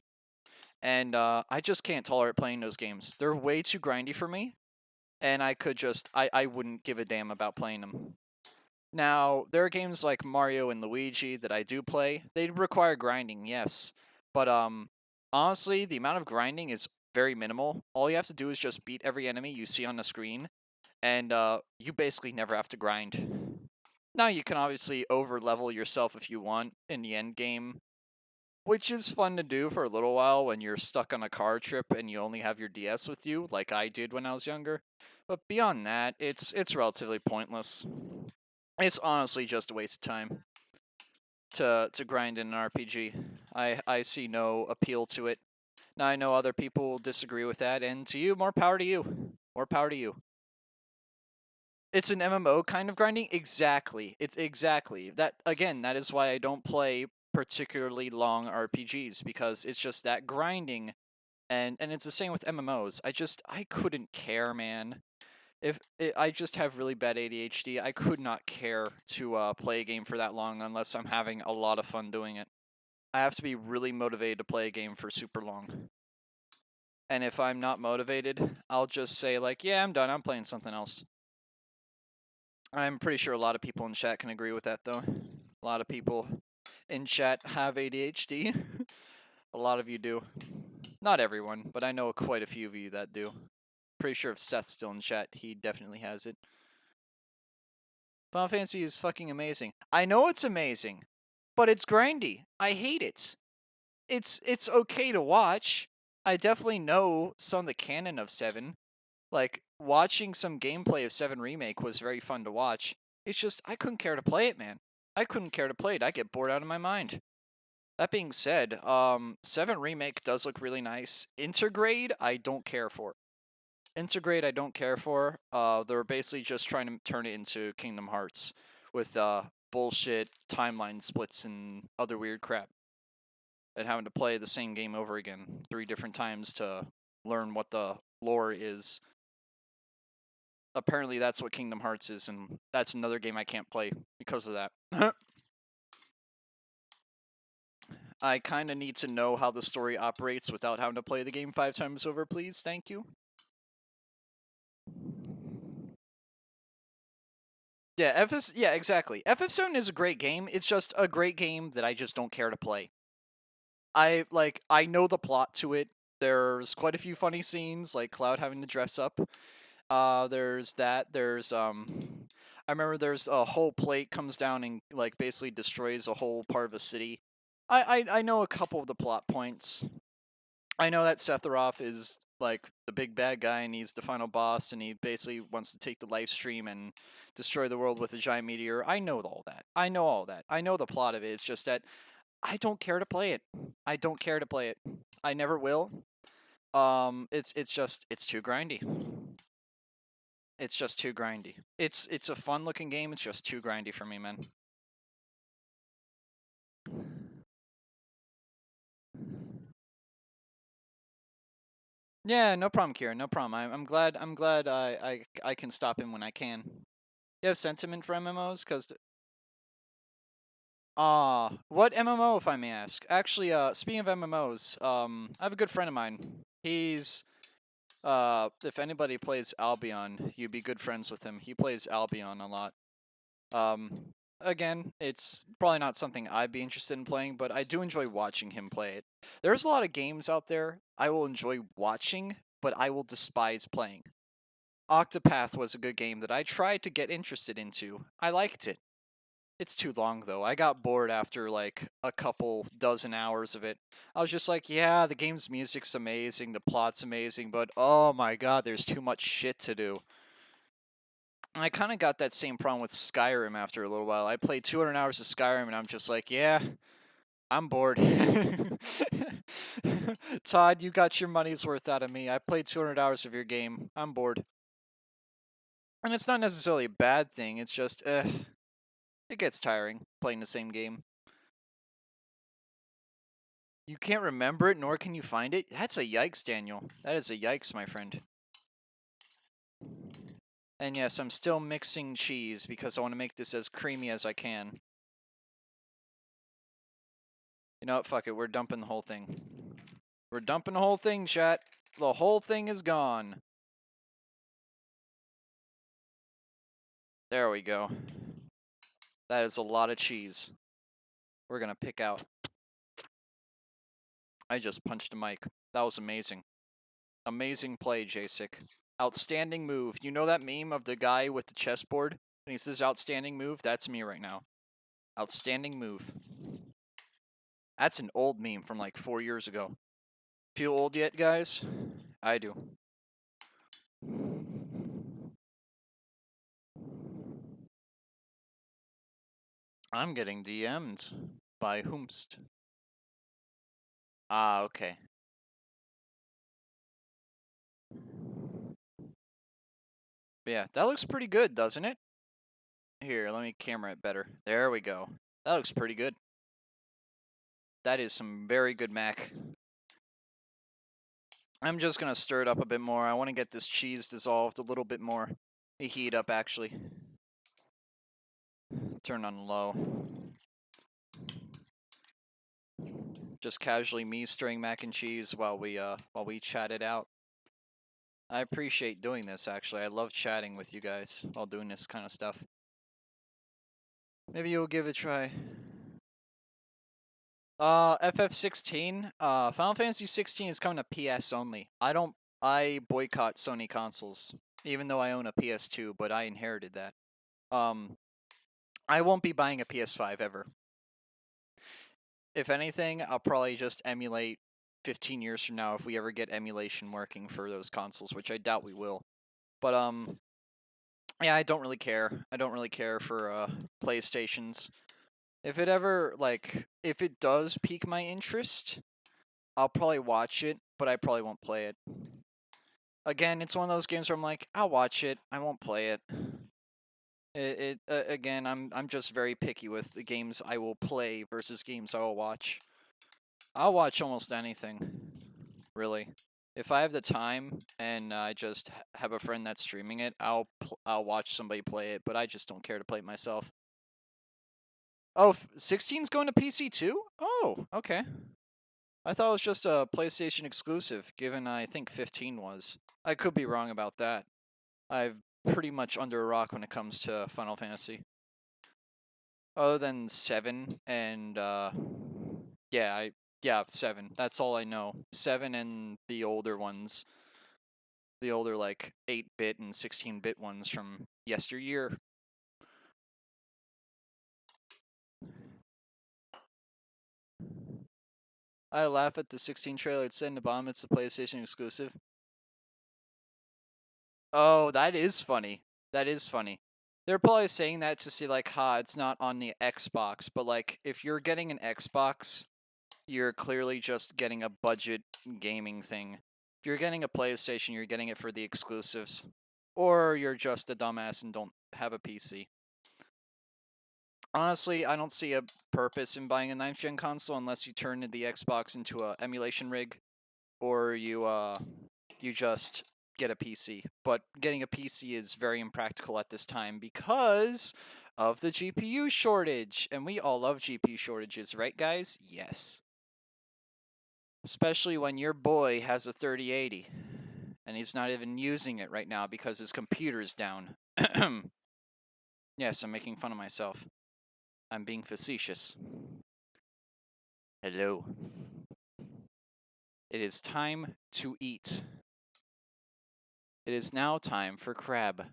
And I just can't tolerate playing those games. They're way too grindy for me, and I wouldn't give a damn about playing them. Now, there are games like Mario and Luigi that I do play. They require grinding, yes. But honestly, the amount of grinding is very minimal. All you have to do is just beat every enemy you see on the screen, and you basically never have to grind. Now, you can obviously over-level yourself if you want in the end game, which is fun to do for a little while when you're stuck on a car trip and you only have your DS with you, like I did when I was younger. But beyond that, it's relatively pointless. It's honestly just a waste of time to grind in an RPG. I see no appeal to it. Now, I know other people will disagree with that, and to you, more power to you. More power to you. It's an MMO kind of grinding? Exactly. It's exactly. That, again, that is why I don't play particularly long RPGs, because it's just that grinding And it's the same with MMOs. I couldn't care, man. I just have really bad ADHD, I could not care to play a game for that long unless I'm having a lot of fun doing it. I have to be really motivated to play a game for super long. And if I'm not motivated, I'll just say like, yeah, I'm done. I'm playing something else. I'm pretty sure a lot of people in chat can agree with that, though. A lot of people in chat have ADHD. A lot of you do. Not everyone, but I know quite a few of you that do. Pretty sure if Seth's still in chat, he definitely has it. Final Fantasy is fucking amazing. I know it's amazing, but it's grindy. I hate it. It's okay to watch. I definitely know some of the canon of 7. Like, watching some gameplay of 7 Remake was very fun to watch. It's just, I couldn't care to play it, man. I couldn't care to play it. I get bored out of my mind. That being said, 7 Remake does look really nice. Intergrade, I don't care for. Intergrade, I don't care for. They're basically just trying to turn it into Kingdom Hearts with bullshit timeline splits and other weird crap. And having to play the same game over again 3 different times to learn what the lore is. Apparently that's what Kingdom Hearts is, and that's another game I can't play because of that. I kind of need to know how the story operates without having to play the game 5 times over, please. Thank you. Yeah, yeah, exactly. FF7 is a great game. It's just a great game that I just don't care to play. I know the plot to it. There's quite a few funny scenes, like Cloud having to dress up. There's that. There's I remember there's a whole plate comes down and like basically destroys a whole part of a city. I know a couple of the plot points. I know that Sephiroth is like the big bad guy and he's the final boss and he basically wants to take the life stream and destroy the world with a giant meteor. I know all that. I know all that. I know the plot of it. It's just that I don't care to play it. I don't care to play it. I never will. It's just it's too grindy. It's just too grindy. It's a fun looking game. It's just too grindy for me, man. Yeah, no problem, Kira. No problem. I'm glad. I can stop him when I can. You have sentiment for MMOs, cause. What MMO, if I may ask? Actually, speaking of MMOs, I have a good friend of mine. He's if anybody plays Albion, you'd be good friends with him. He plays Albion a lot. Um, again, it's probably not something I'd be interested in playing, but I do enjoy watching him play it. There's a lot of games out there I will enjoy watching, but I will despise playing. Octopath was a good game that I tried to get interested into. I liked it. It's too long though. I got bored after like a couple dozen hours of it. I was just like, yeah, the game's music's amazing, the plot's amazing, but oh my god, there's too much shit to do. And I kind of got that same problem with Skyrim after a little while. I played 200 hours of Skyrim and I'm just like, yeah, I'm bored. Todd, you got your money's worth out of me. I played 200 hours of your game. I'm bored. And it's not necessarily a bad thing. It's just, it gets tiring playing the same game. You can't remember it, nor can you find it? That's a yikes, Daniel. That is a yikes, my friend. And yes, I'm still mixing cheese because I want to make this as creamy as I can. You know what? Fuck it. We're dumping the whole thing. We're dumping the whole thing, chat. The whole thing is gone. There we go. That is a lot of cheese. We're going to pick out. I just punched a mic. That was amazing. Amazing play, Jasic. Outstanding move. You know that meme of the guy with the chessboard? And he says outstanding move? That's me right now. Outstanding move. That's an old meme from like 4 years ago. Feel old yet, guys? I do. I'm getting DM'd by whomst. Ah, okay. Yeah, that looks pretty good, doesn't it? Here, let me camera it better. There we go. That looks pretty good. That is some very good Mac. I'm just gonna stir it up a bit more. I want to get this cheese dissolved a little bit more. Heat up, actually. Turn on low. Just casually me stirring mac and cheese while we chat it out. I appreciate doing this, actually. I love chatting with you guys while doing this kind of stuff. Maybe you'll give it a try. FF16. Final Fantasy 16 is coming to PS only. I boycott Sony consoles, even though I own a PS2, but I inherited that. I won't be buying a PS5 ever. If anything, I'll probably just emulate 15 years from now if we ever get emulation working for those consoles, which I doubt we will. But yeah, I don't really care. I don't really care for PlayStations. If it ever if it does pique my interest, I'll probably watch it, but I probably won't play it. Again, it's one of those games where I'm like, I'll watch it, I won't play it. Again, I'm just very picky with the games I will play versus games I will watch. I'll watch almost anything, really. If I have the time and I just have a friend that's streaming it, I'll watch somebody play it, but I just don't care to play it myself. Oh, 16's going to PC too? Oh, okay. I thought it was just a PlayStation exclusive, given I think 15 was. I could be wrong about that. I'm pretty much under a rock when it comes to Final Fantasy. Other than 7 and yeah, 7. That's all I know. 7 and the older ones. The older 8-bit and 16-bit ones from yesteryear. I laugh at the 16 trailer. It's in the bomb. It's a PlayStation exclusive. Oh, that is funny. That is funny. They're probably saying that to see it's not on the Xbox, but if you're getting an Xbox, you're clearly just getting a budget gaming thing. If you're getting a PlayStation, you're getting it for the exclusives. Or you're just a dumbass and don't have a PC. Honestly, I don't see a purpose in buying a 9th gen console unless you turn the Xbox into a emulation rig, or you just get a PC. But getting a PC is very impractical at this time because of the GPU shortage, and we all love GPU shortages, right guys? Yes. Especially when your boy has a 3080 and he's not even using it right now because his computer's down. Yes, I'm making fun of myself. I'm being facetious. Hello. It is time to eat. It is now time for crab.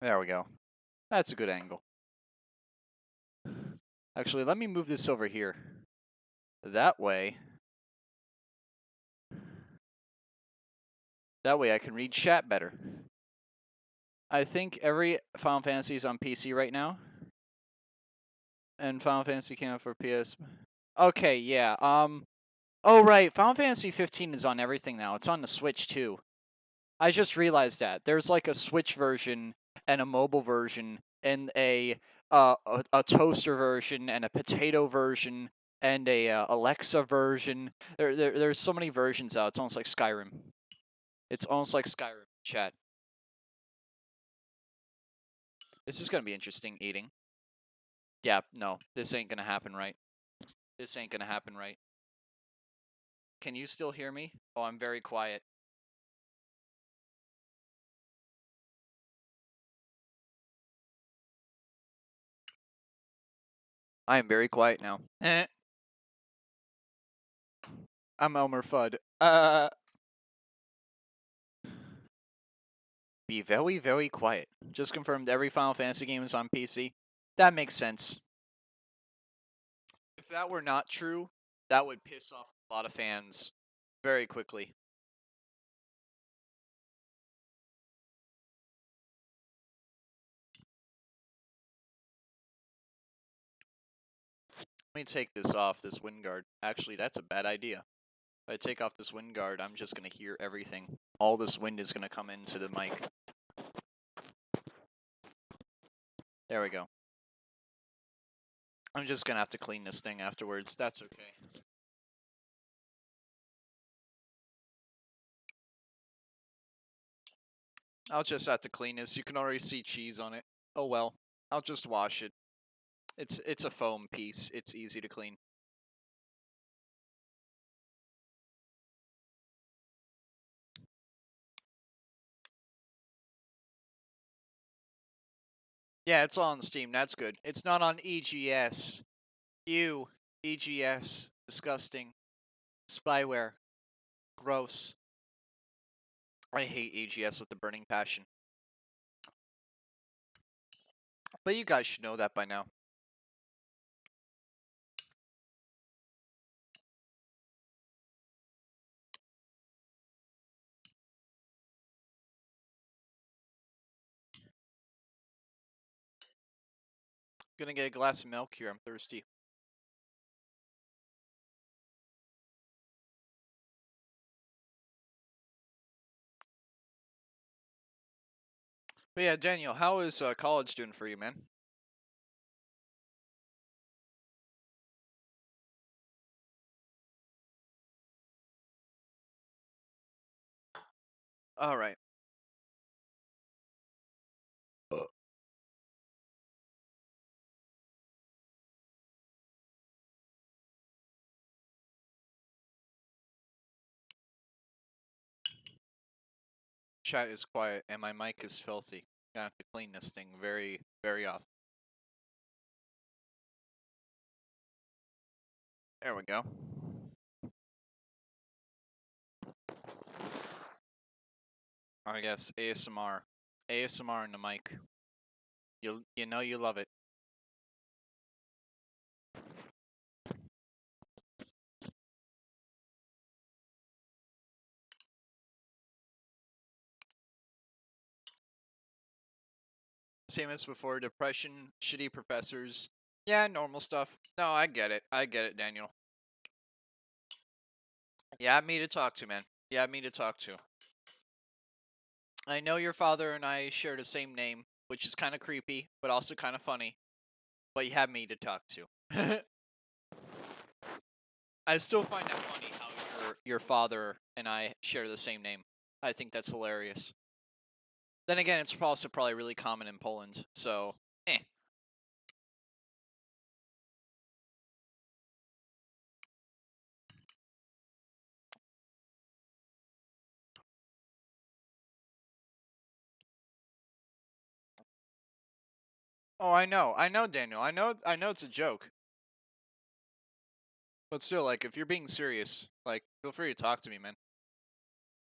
There we go. That's a good angle. Actually, let me move this over here. That way I can read chat better. I think every Final Fantasy is on PC right now. And Final Fantasy came out for PS. Okay, yeah. Oh right, Final Fantasy 15 is on everything now. It's on the Switch too. I just realized that there's a Switch version and a mobile version and a toaster version and a potato version and a Alexa version. There's so many versions out. It's almost like Skyrim. It's almost like Skyrim. Chat. This is gonna be interesting eating. Yeah, no, this ain't gonna happen right. This ain't gonna happen right. Can you still hear me? Oh, I'm very quiet. I am very quiet now. I'm Elmer Fudd. Be very, very quiet. Just confirmed every Final Fantasy game is on PC. That makes sense. If that were not true, that would piss off a lot of fans very quickly. Let me take this off, this wind guard. Actually, that's a bad idea. If I take off this wind guard, I'm just going to hear everything. All this wind is going to come into the mic. There we go. I'm just going to have to clean this thing afterwards. That's okay. I'll just have to clean this. You can already see cheese on it. Oh well. I'll just wash it. It's a foam piece. It's easy to clean. Yeah, it's all on Steam. That's good. It's not on EGS. Ew. EGS. Disgusting. Spyware. Gross. I hate EGS with a burning passion. But you guys should know that by now. Gonna get a glass of milk here. I'm thirsty. But yeah, Daniel, how is college doing for you, man? All right. Chat is quiet and my mic is filthy. Gonna have to clean this thing very, very often. There we go. I guess ASMR. ASMR in the mic. You know you love it. Same as before, depression, shitty professors. Yeah, normal stuff. No, I get it. I get it, Daniel. You have me to talk to, man. You have me to talk to. I know your father and I share the same name, which is kind of creepy, but also kind of funny. But you have me to talk to. I still find it funny how your father and I share the same name. I think that's hilarious. Then again, it's also probably really common in Poland, so eh. Oh, I know, Daniel. I know, it's a joke. But still, like, if you're being serious, like, feel free to talk to me, man.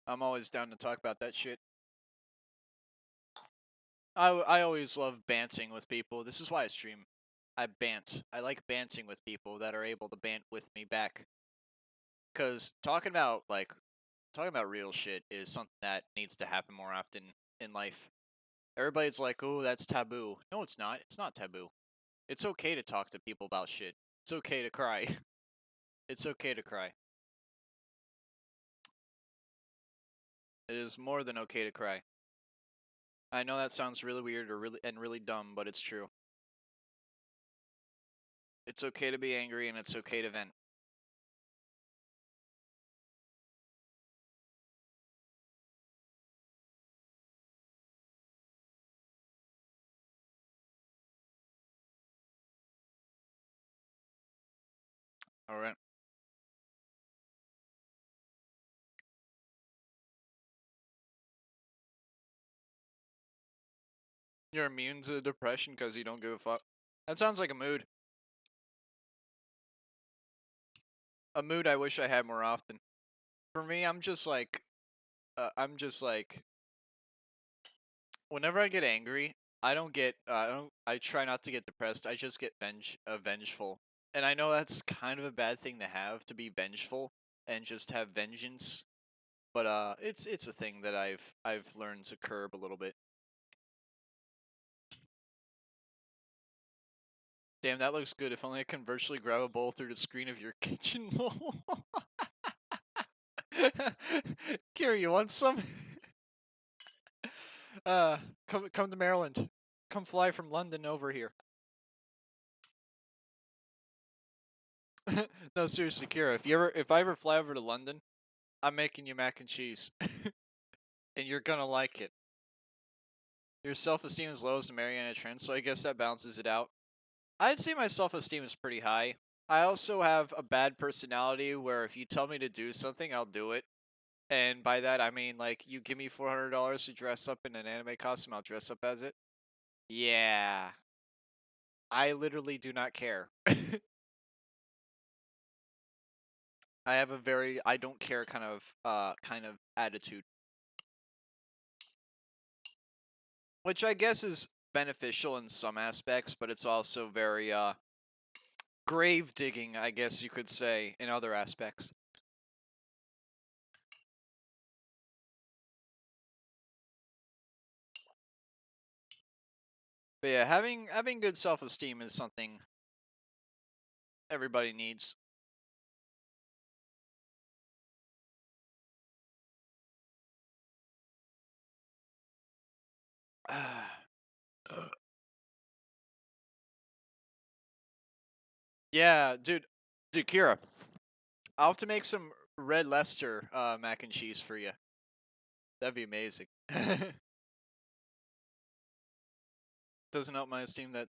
I'm always down to talk about that shit. I always love banting with people. This is why I stream. I bant. I like banting with people that are able to bant with me back. Cause talking about real shit is something that needs to happen more often in life. Everybody's like, "Oh, that's taboo." No, it's not. It's not taboo. It's okay to talk to people about shit. It's okay to cry. It's okay to cry. It is more than okay to cry. I know that sounds really weird or really dumb, but it's true. It's okay to be angry and it's okay to vent. All right. You're immune to depression because you don't give a fuck. That sounds like a mood. A mood I wish I had more often. For me, I'm just like, whenever I get angry, I try not to get depressed. I just get vengeful. And I know that's kind of a bad thing to have, to be vengeful and just have vengeance. But it's a thing that I've learned to curb a little bit. Damn, that looks good. If only I can virtually grab a bowl through the screen of your kitchen. Kira, you want some? Come to Maryland. Come fly from London over here. No, seriously, Kira, if I ever fly over to London, I'm making you mac and cheese, and you're gonna like it. Your self-esteem is low as the Mariana Trench, so I guess that balances it out. I'd say my self-esteem is pretty high. I also have a bad personality where if you tell me to do something, I'll do it. And by that, I mean, like, you give me $400 to dress up in an anime costume, I'll dress up as it. Yeah. I literally do not care. I have a very I don't care kind of attitude. Which I guess is beneficial in some aspects, but it's also very grave digging, I guess you could say, in other aspects. But yeah, having good self-esteem is something everybody needs. Yeah, dude, Kira, I'll have to make some red Leicester mac and cheese for you. That'd be amazing. Doesn't help my esteem that.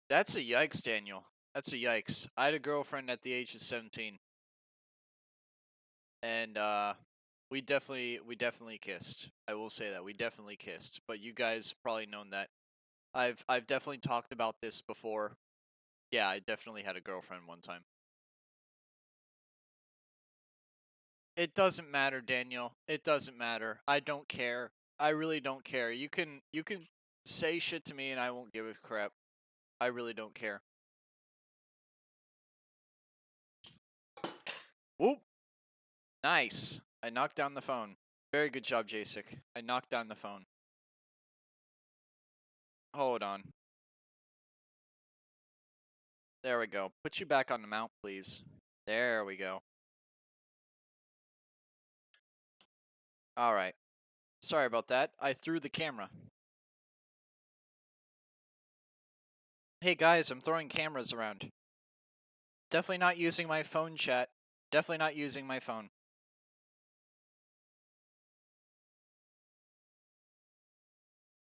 That's a yikes, Daniel. That's a yikes. I had a girlfriend at the age of 17, and we definitely kissed. I will say that we definitely kissed. But you guys probably known that. I've definitely talked about this before. Yeah, I definitely had a girlfriend one time. It doesn't matter, Daniel. It doesn't matter. I don't care. I really don't care. You can say shit to me and I won't give a crap. I really don't care. Whoop. Nice. I knocked down the phone. Very good job, Jacek. I knocked down the phone. Hold on. There we go. Put you back on the mount, please. There we go. All right. Sorry about that. I threw the camera. Hey guys, I'm throwing cameras around. Definitely not using my phone, chat. Definitely not using my phone.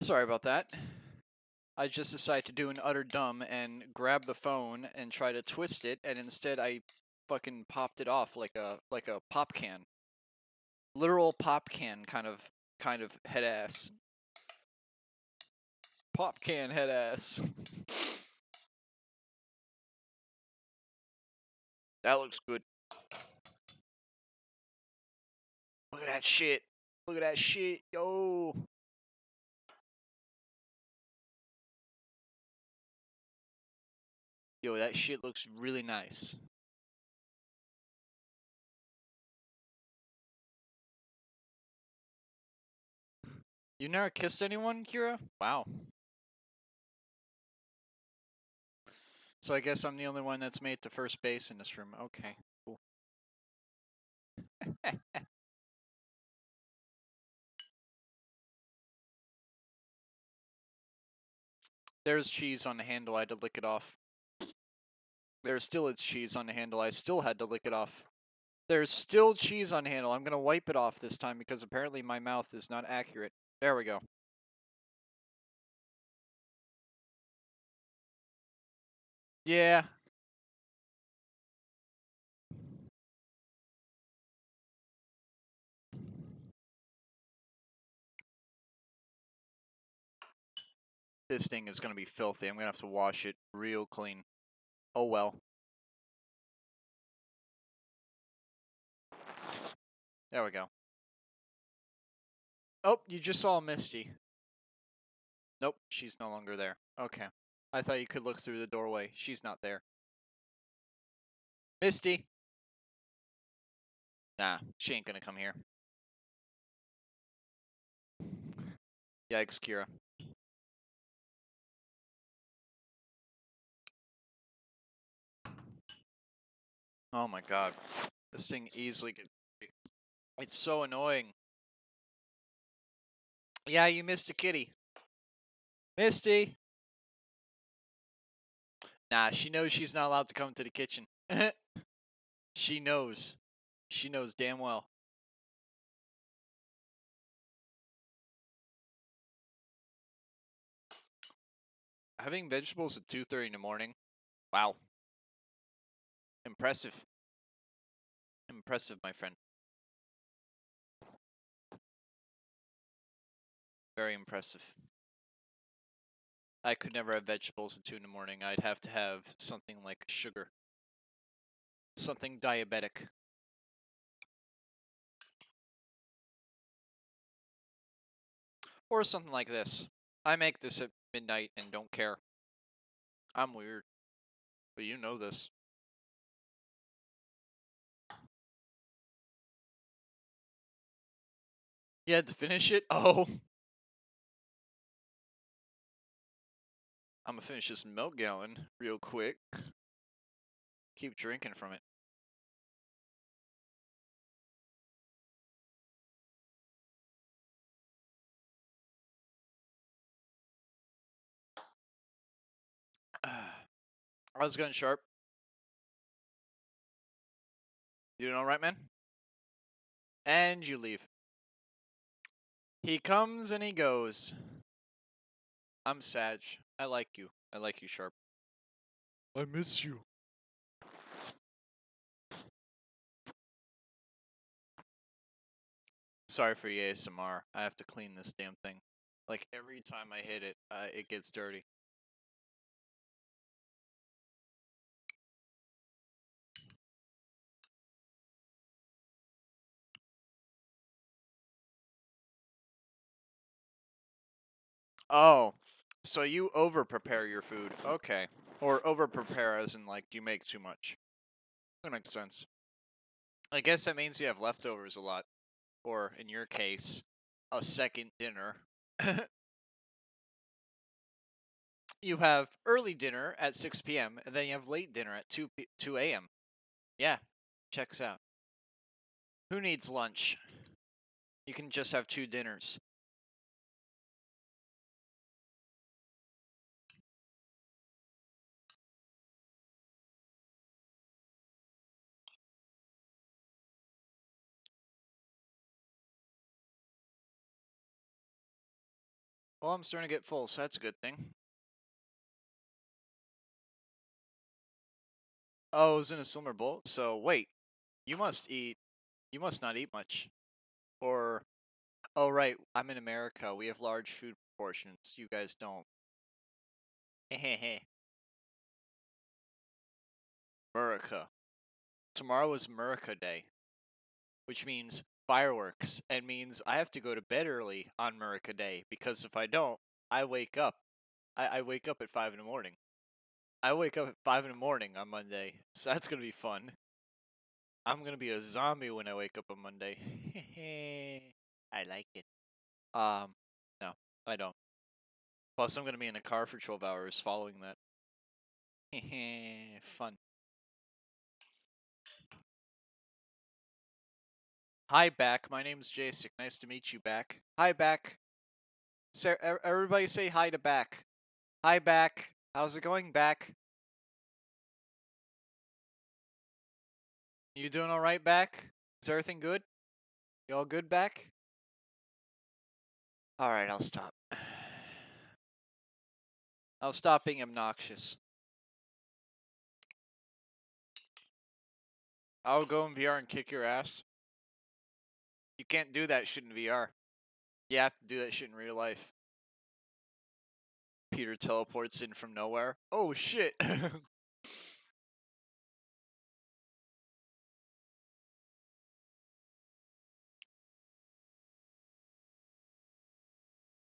Sorry about that. I just decided to do an utter dumb and grab the phone and try to twist it, and instead I fucking popped it off like a pop can. Literal pop can kind of head ass. Pop can head ass. That looks good. Look at that shit. Look at that shit, yo. Yo, that shit looks really nice. You never kissed anyone, Kira? Wow. So I guess I'm the only one that's made it to first base in this room. Okay, cool. There's cheese on the handle. I had to lick it off. There's still cheese on the handle. I still had to lick it off. There's still cheese on the handle. I'm going to wipe it off this time because apparently my mouth is not accurate. There we go. Yeah. This thing is going to be filthy. I'm going to have to wash it real clean. Oh well. There we go. Oh, you just saw Misty. Nope, she's no longer there. Okay. I thought you could look through the doorway. She's not there. Misty! Nah, she ain't gonna come here. Yikes, Kira. Oh my god. This thing easily gets... It's so annoying. Yeah, you missed a kitty. Misty! Nah, she knows she's not allowed to come to the kitchen. She knows. She knows damn well. Having vegetables at 2:30 in the morning. Wow. Impressive. Impressive, my friend. Very impressive. I could never have vegetables at 2 in the morning. I'd have to have something like sugar. Something diabetic. Or something like this. I make this at midnight and don't care. I'm weird. But you know this. You had to finish it? Oh. I'm gonna finish this milk gallon real quick. Keep drinking from it. How's it going, Sharp? You doing alright, man? And you leave. He comes and he goes. I'm Sag. I like you. I like you, Sharp. I miss you. Sorry for the ASMR. I have to clean this damn thing. Like every time I hit it, it gets dirty. Oh, so you over prepare your food. Okay. Or over prepare as in like you make too much. That makes sense. I guess that means you have leftovers a lot. Or in your case, a second dinner. You have early dinner at 6 p.m. and then you have late dinner at 2 a.m. Yeah, checks out. Who needs lunch? You can just have 2 dinners. Well, I'm starting to get full, so that's a good thing. Oh, it was in a silver bowl? So, wait. You must not eat much. Or, oh, right, I'm in America. We have large food proportions. You guys don't. Hehehe. America. Tomorrow is America Day, which means fireworks, and means I have to go to bed early on America Day, because if I don't, I wake up. I wake up at 5 in the morning. I wake up at 5 in the morning on Monday, so that's gonna be fun. I'm gonna be a zombie when I wake up on Monday. I like it. No, I don't. Plus, I'm gonna be in a car for 12 hours following that. Fun. Hi, Back. My name's Jacek. Nice to meet you, Back. Hi, Back. Everybody say hi to Back. Hi, Back. How's it going, Back? You doing alright, Back? Is everything good? You all good, Back? Alright, I'll stop. I'll stop being obnoxious. I'll go in VR and kick your ass. You can't do that shit in VR. You have to do that shit in real life. Peter teleports in from nowhere. Oh shit!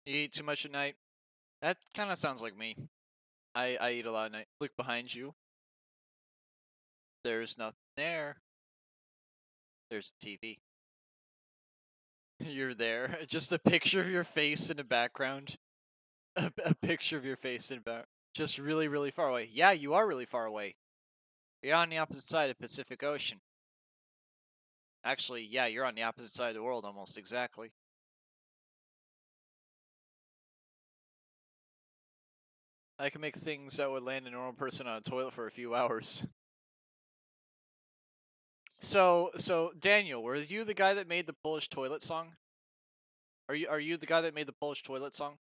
You eat too much at night? That kind of sounds like me. I eat a lot at night. Look behind you. There's nothing there. There's a TV. You're there. Just a picture of your face in the background. A picture of your face in the back. Just really, really far away. Yeah, you are really far away. You're on the opposite side of the Pacific Ocean. Actually, yeah, you're on the opposite side of the world almost exactly. I can make things that would land a normal person on a toilet for a few hours. So Daniel, were you the guy that made the Polish toilet song? Are you the guy that made the Polish toilet song?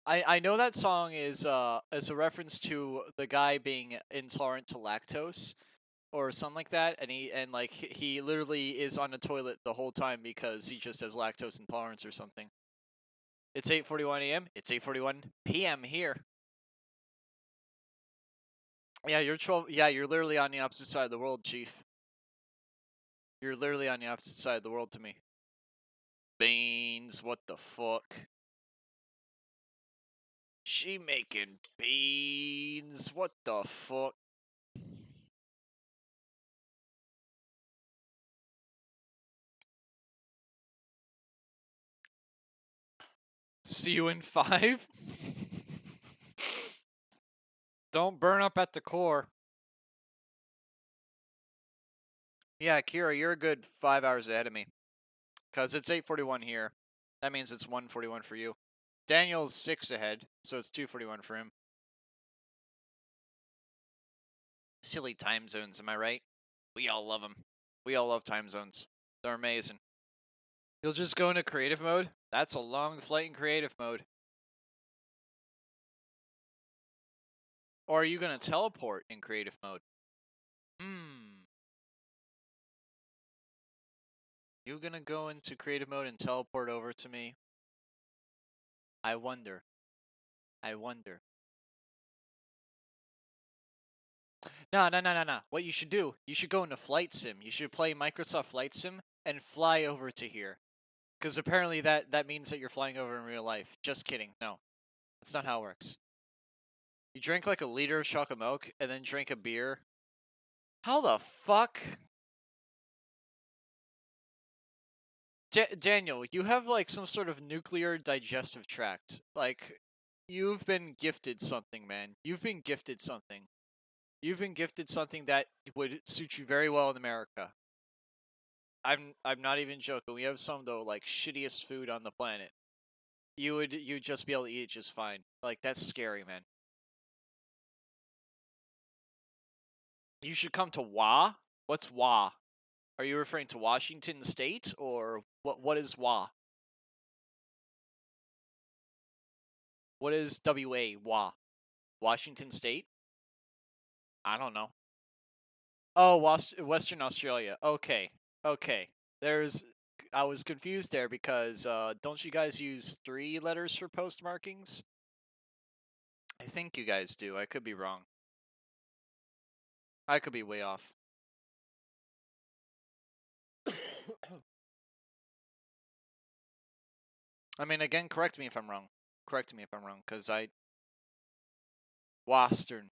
I know that song is a reference to the guy being intolerant to lactose or something like that, and he literally is on the toilet the whole time because he just has lactose intolerance or something. It's 8:41 a.m. It's 8:41 p.m. here. Yeah, you're 12. Yeah, you're literally on the opposite side of the world, Chief. You're literally on the opposite side of the world to me. Beans, what the fuck? She making beans, what the fuck? See you in 5? Don't burn up at the core. Yeah, Kira, you're a good 5 hours ahead of me. Because it's 8:41 here. That means it's 1:41 for you. Daniel's 6 ahead, so it's 2:41 for him. Silly time zones, am I right? We all love them. We all love time zones. They're amazing. You'll just go into creative mode? That's a long flight in creative mode. Or are you going to teleport in creative mode? You going to go into creative mode and teleport over to me? I wonder. I wonder. No. What you should do, you should go into Flight Sim. You should play Microsoft Flight Sim and fly over to here. Because apparently that means that you're flying over in real life. Just kidding. No. That's not how it works. You drink like a liter of chocolate milk and then drink a beer. How the fuck? Daniel, you have like some sort of nuclear digestive tract. Like, you've been gifted something, man. You've been gifted something. You've been gifted something that would suit you very well in America. I'm not even joking. We have some of the like shittiest food on the planet. You'd just be able to eat it just fine. Like, that's scary, man. You should come to WA. What's WA? Are you referring to Washington State or what is WA? What is WA? WA? Washington State? I don't know. Oh, Western Australia. Okay. Okay. I was confused there because don't you guys use 3 letters for post markings? I think you guys do. I could be wrong. I could be way off. I mean, again, correct me if I'm wrong. Correct me if I'm wrong, because Western.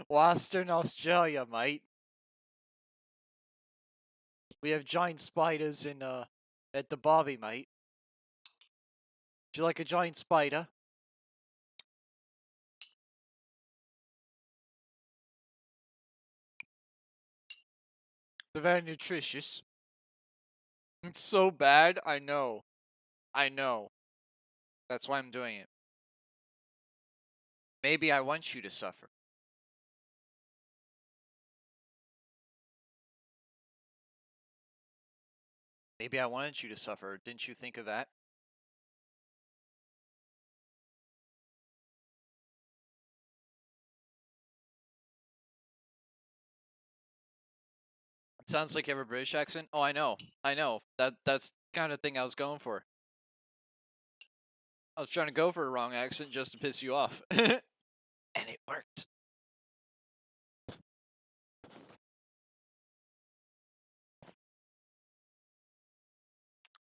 Western Australia, mate. We have giant spiders in, at the Barbie, mate. Do you like a giant spider? They're very nutritious. It's so bad, I know. I know. That's why I'm doing it. Maybe I want you to suffer. Maybe I wanted you to suffer. Didn't you think of that? It sounds like you have a British accent. Oh, I know. I know. That's the kind of thing I was going for. I was trying to go for a wrong accent just to piss you off. And it worked.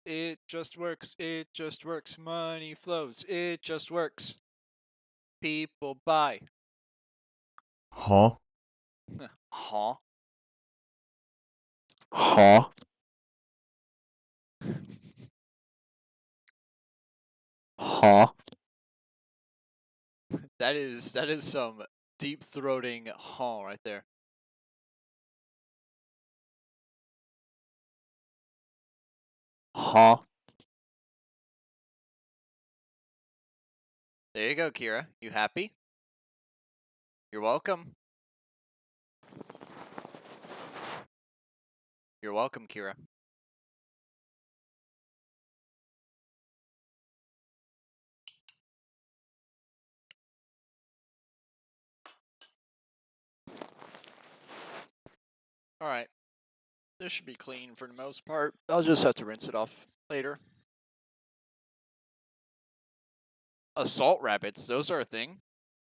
It just works. It just works. Money flows. It just works. People buy. Huh? Huh? Huh? Huh? That is some deep throating huh right there. Huh? There you go, Kira. You happy? You're welcome. You're welcome, Kira. Alright. This should be clean for the most part. I'll just have to rinse it off later. Assault rabbits, those are a thing?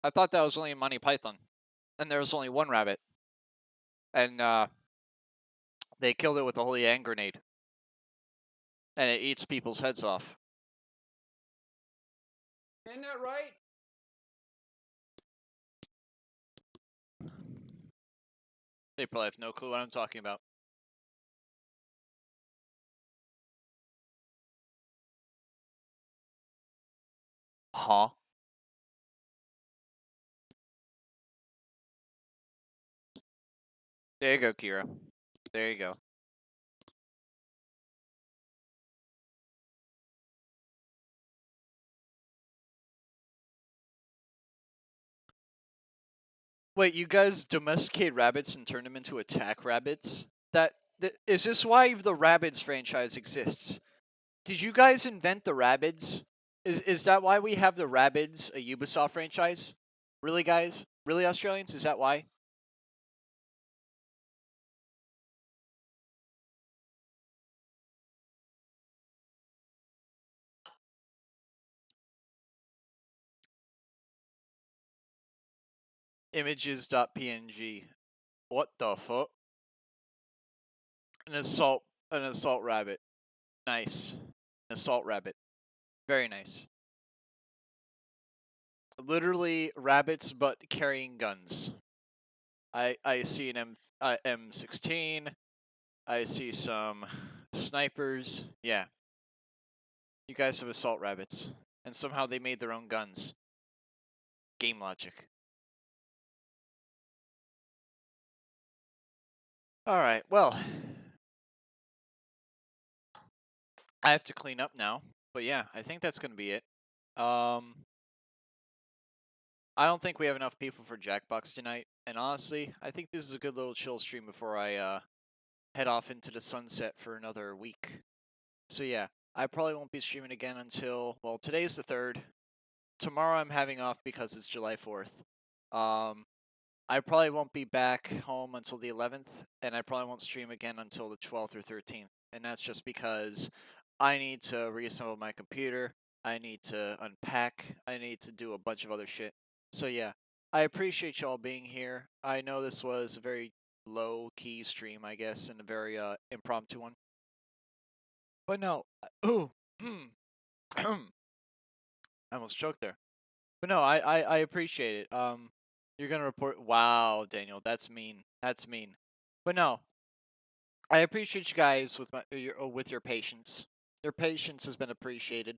I thought that was only in Monty Python. And there was only one rabbit. And they killed it with a holy hand grenade. And it eats people's heads off. Isn't that right? They probably have no clue what I'm talking about. Huh? There you go, Kira. There you go. Wait, you guys domesticate rabbits and turn them into attack rabbits? Is this why the Rabbids franchise exists? Did you guys invent the Rabbids? Is that why we have the Rabbids, a Ubisoft franchise? Really, guys? Really, Australians? Is that why? Images.png. What the fuck? An assault rabbit. Nice. An assault rabbit. Very nice. Literally rabbits, but carrying guns. I see an M16. I see some snipers. Yeah. You guys have assault rabbits. And somehow they made their own guns. Game logic. Alright, well. I have to clean up now. But yeah, I think that's going to be it. I don't think we have enough people for Jackbox tonight. And honestly, I think this is a good little chill stream before I head off into the sunset for another week. So yeah, I probably won't be streaming again until, well, today's the 3rd. Tomorrow I'm having off because it's July 4th. I probably won't be back home until the 11th, and I probably won't stream again until the 12th or 13th. And that's just because I need to reassemble my computer, I need to unpack, I need to do a bunch of other shit. So yeah, I appreciate y'all being here. I know this was a very low-key stream, I guess, and a very impromptu one. But no, ooh, I almost choked there. But no, I appreciate it. You're gonna report. Wow, Daniel, that's mean. That's mean. But no, I appreciate you guys with your patience. Your patience has been appreciated.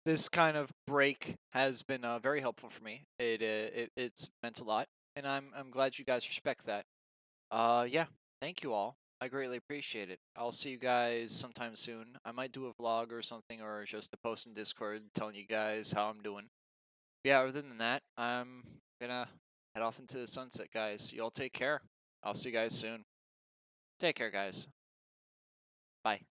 This kind of break has been very helpful for me. It's meant a lot, and I'm glad you guys respect that. Yeah, thank you all. I greatly appreciate it. I'll see you guys sometime soon. I might do a vlog or something, or just a post in Discord telling you guys how I'm doing. Yeah, other than that, I'm gonna head off into the sunset, guys. Y'all take care. I'll see you guys soon. Take care, guys. Bye.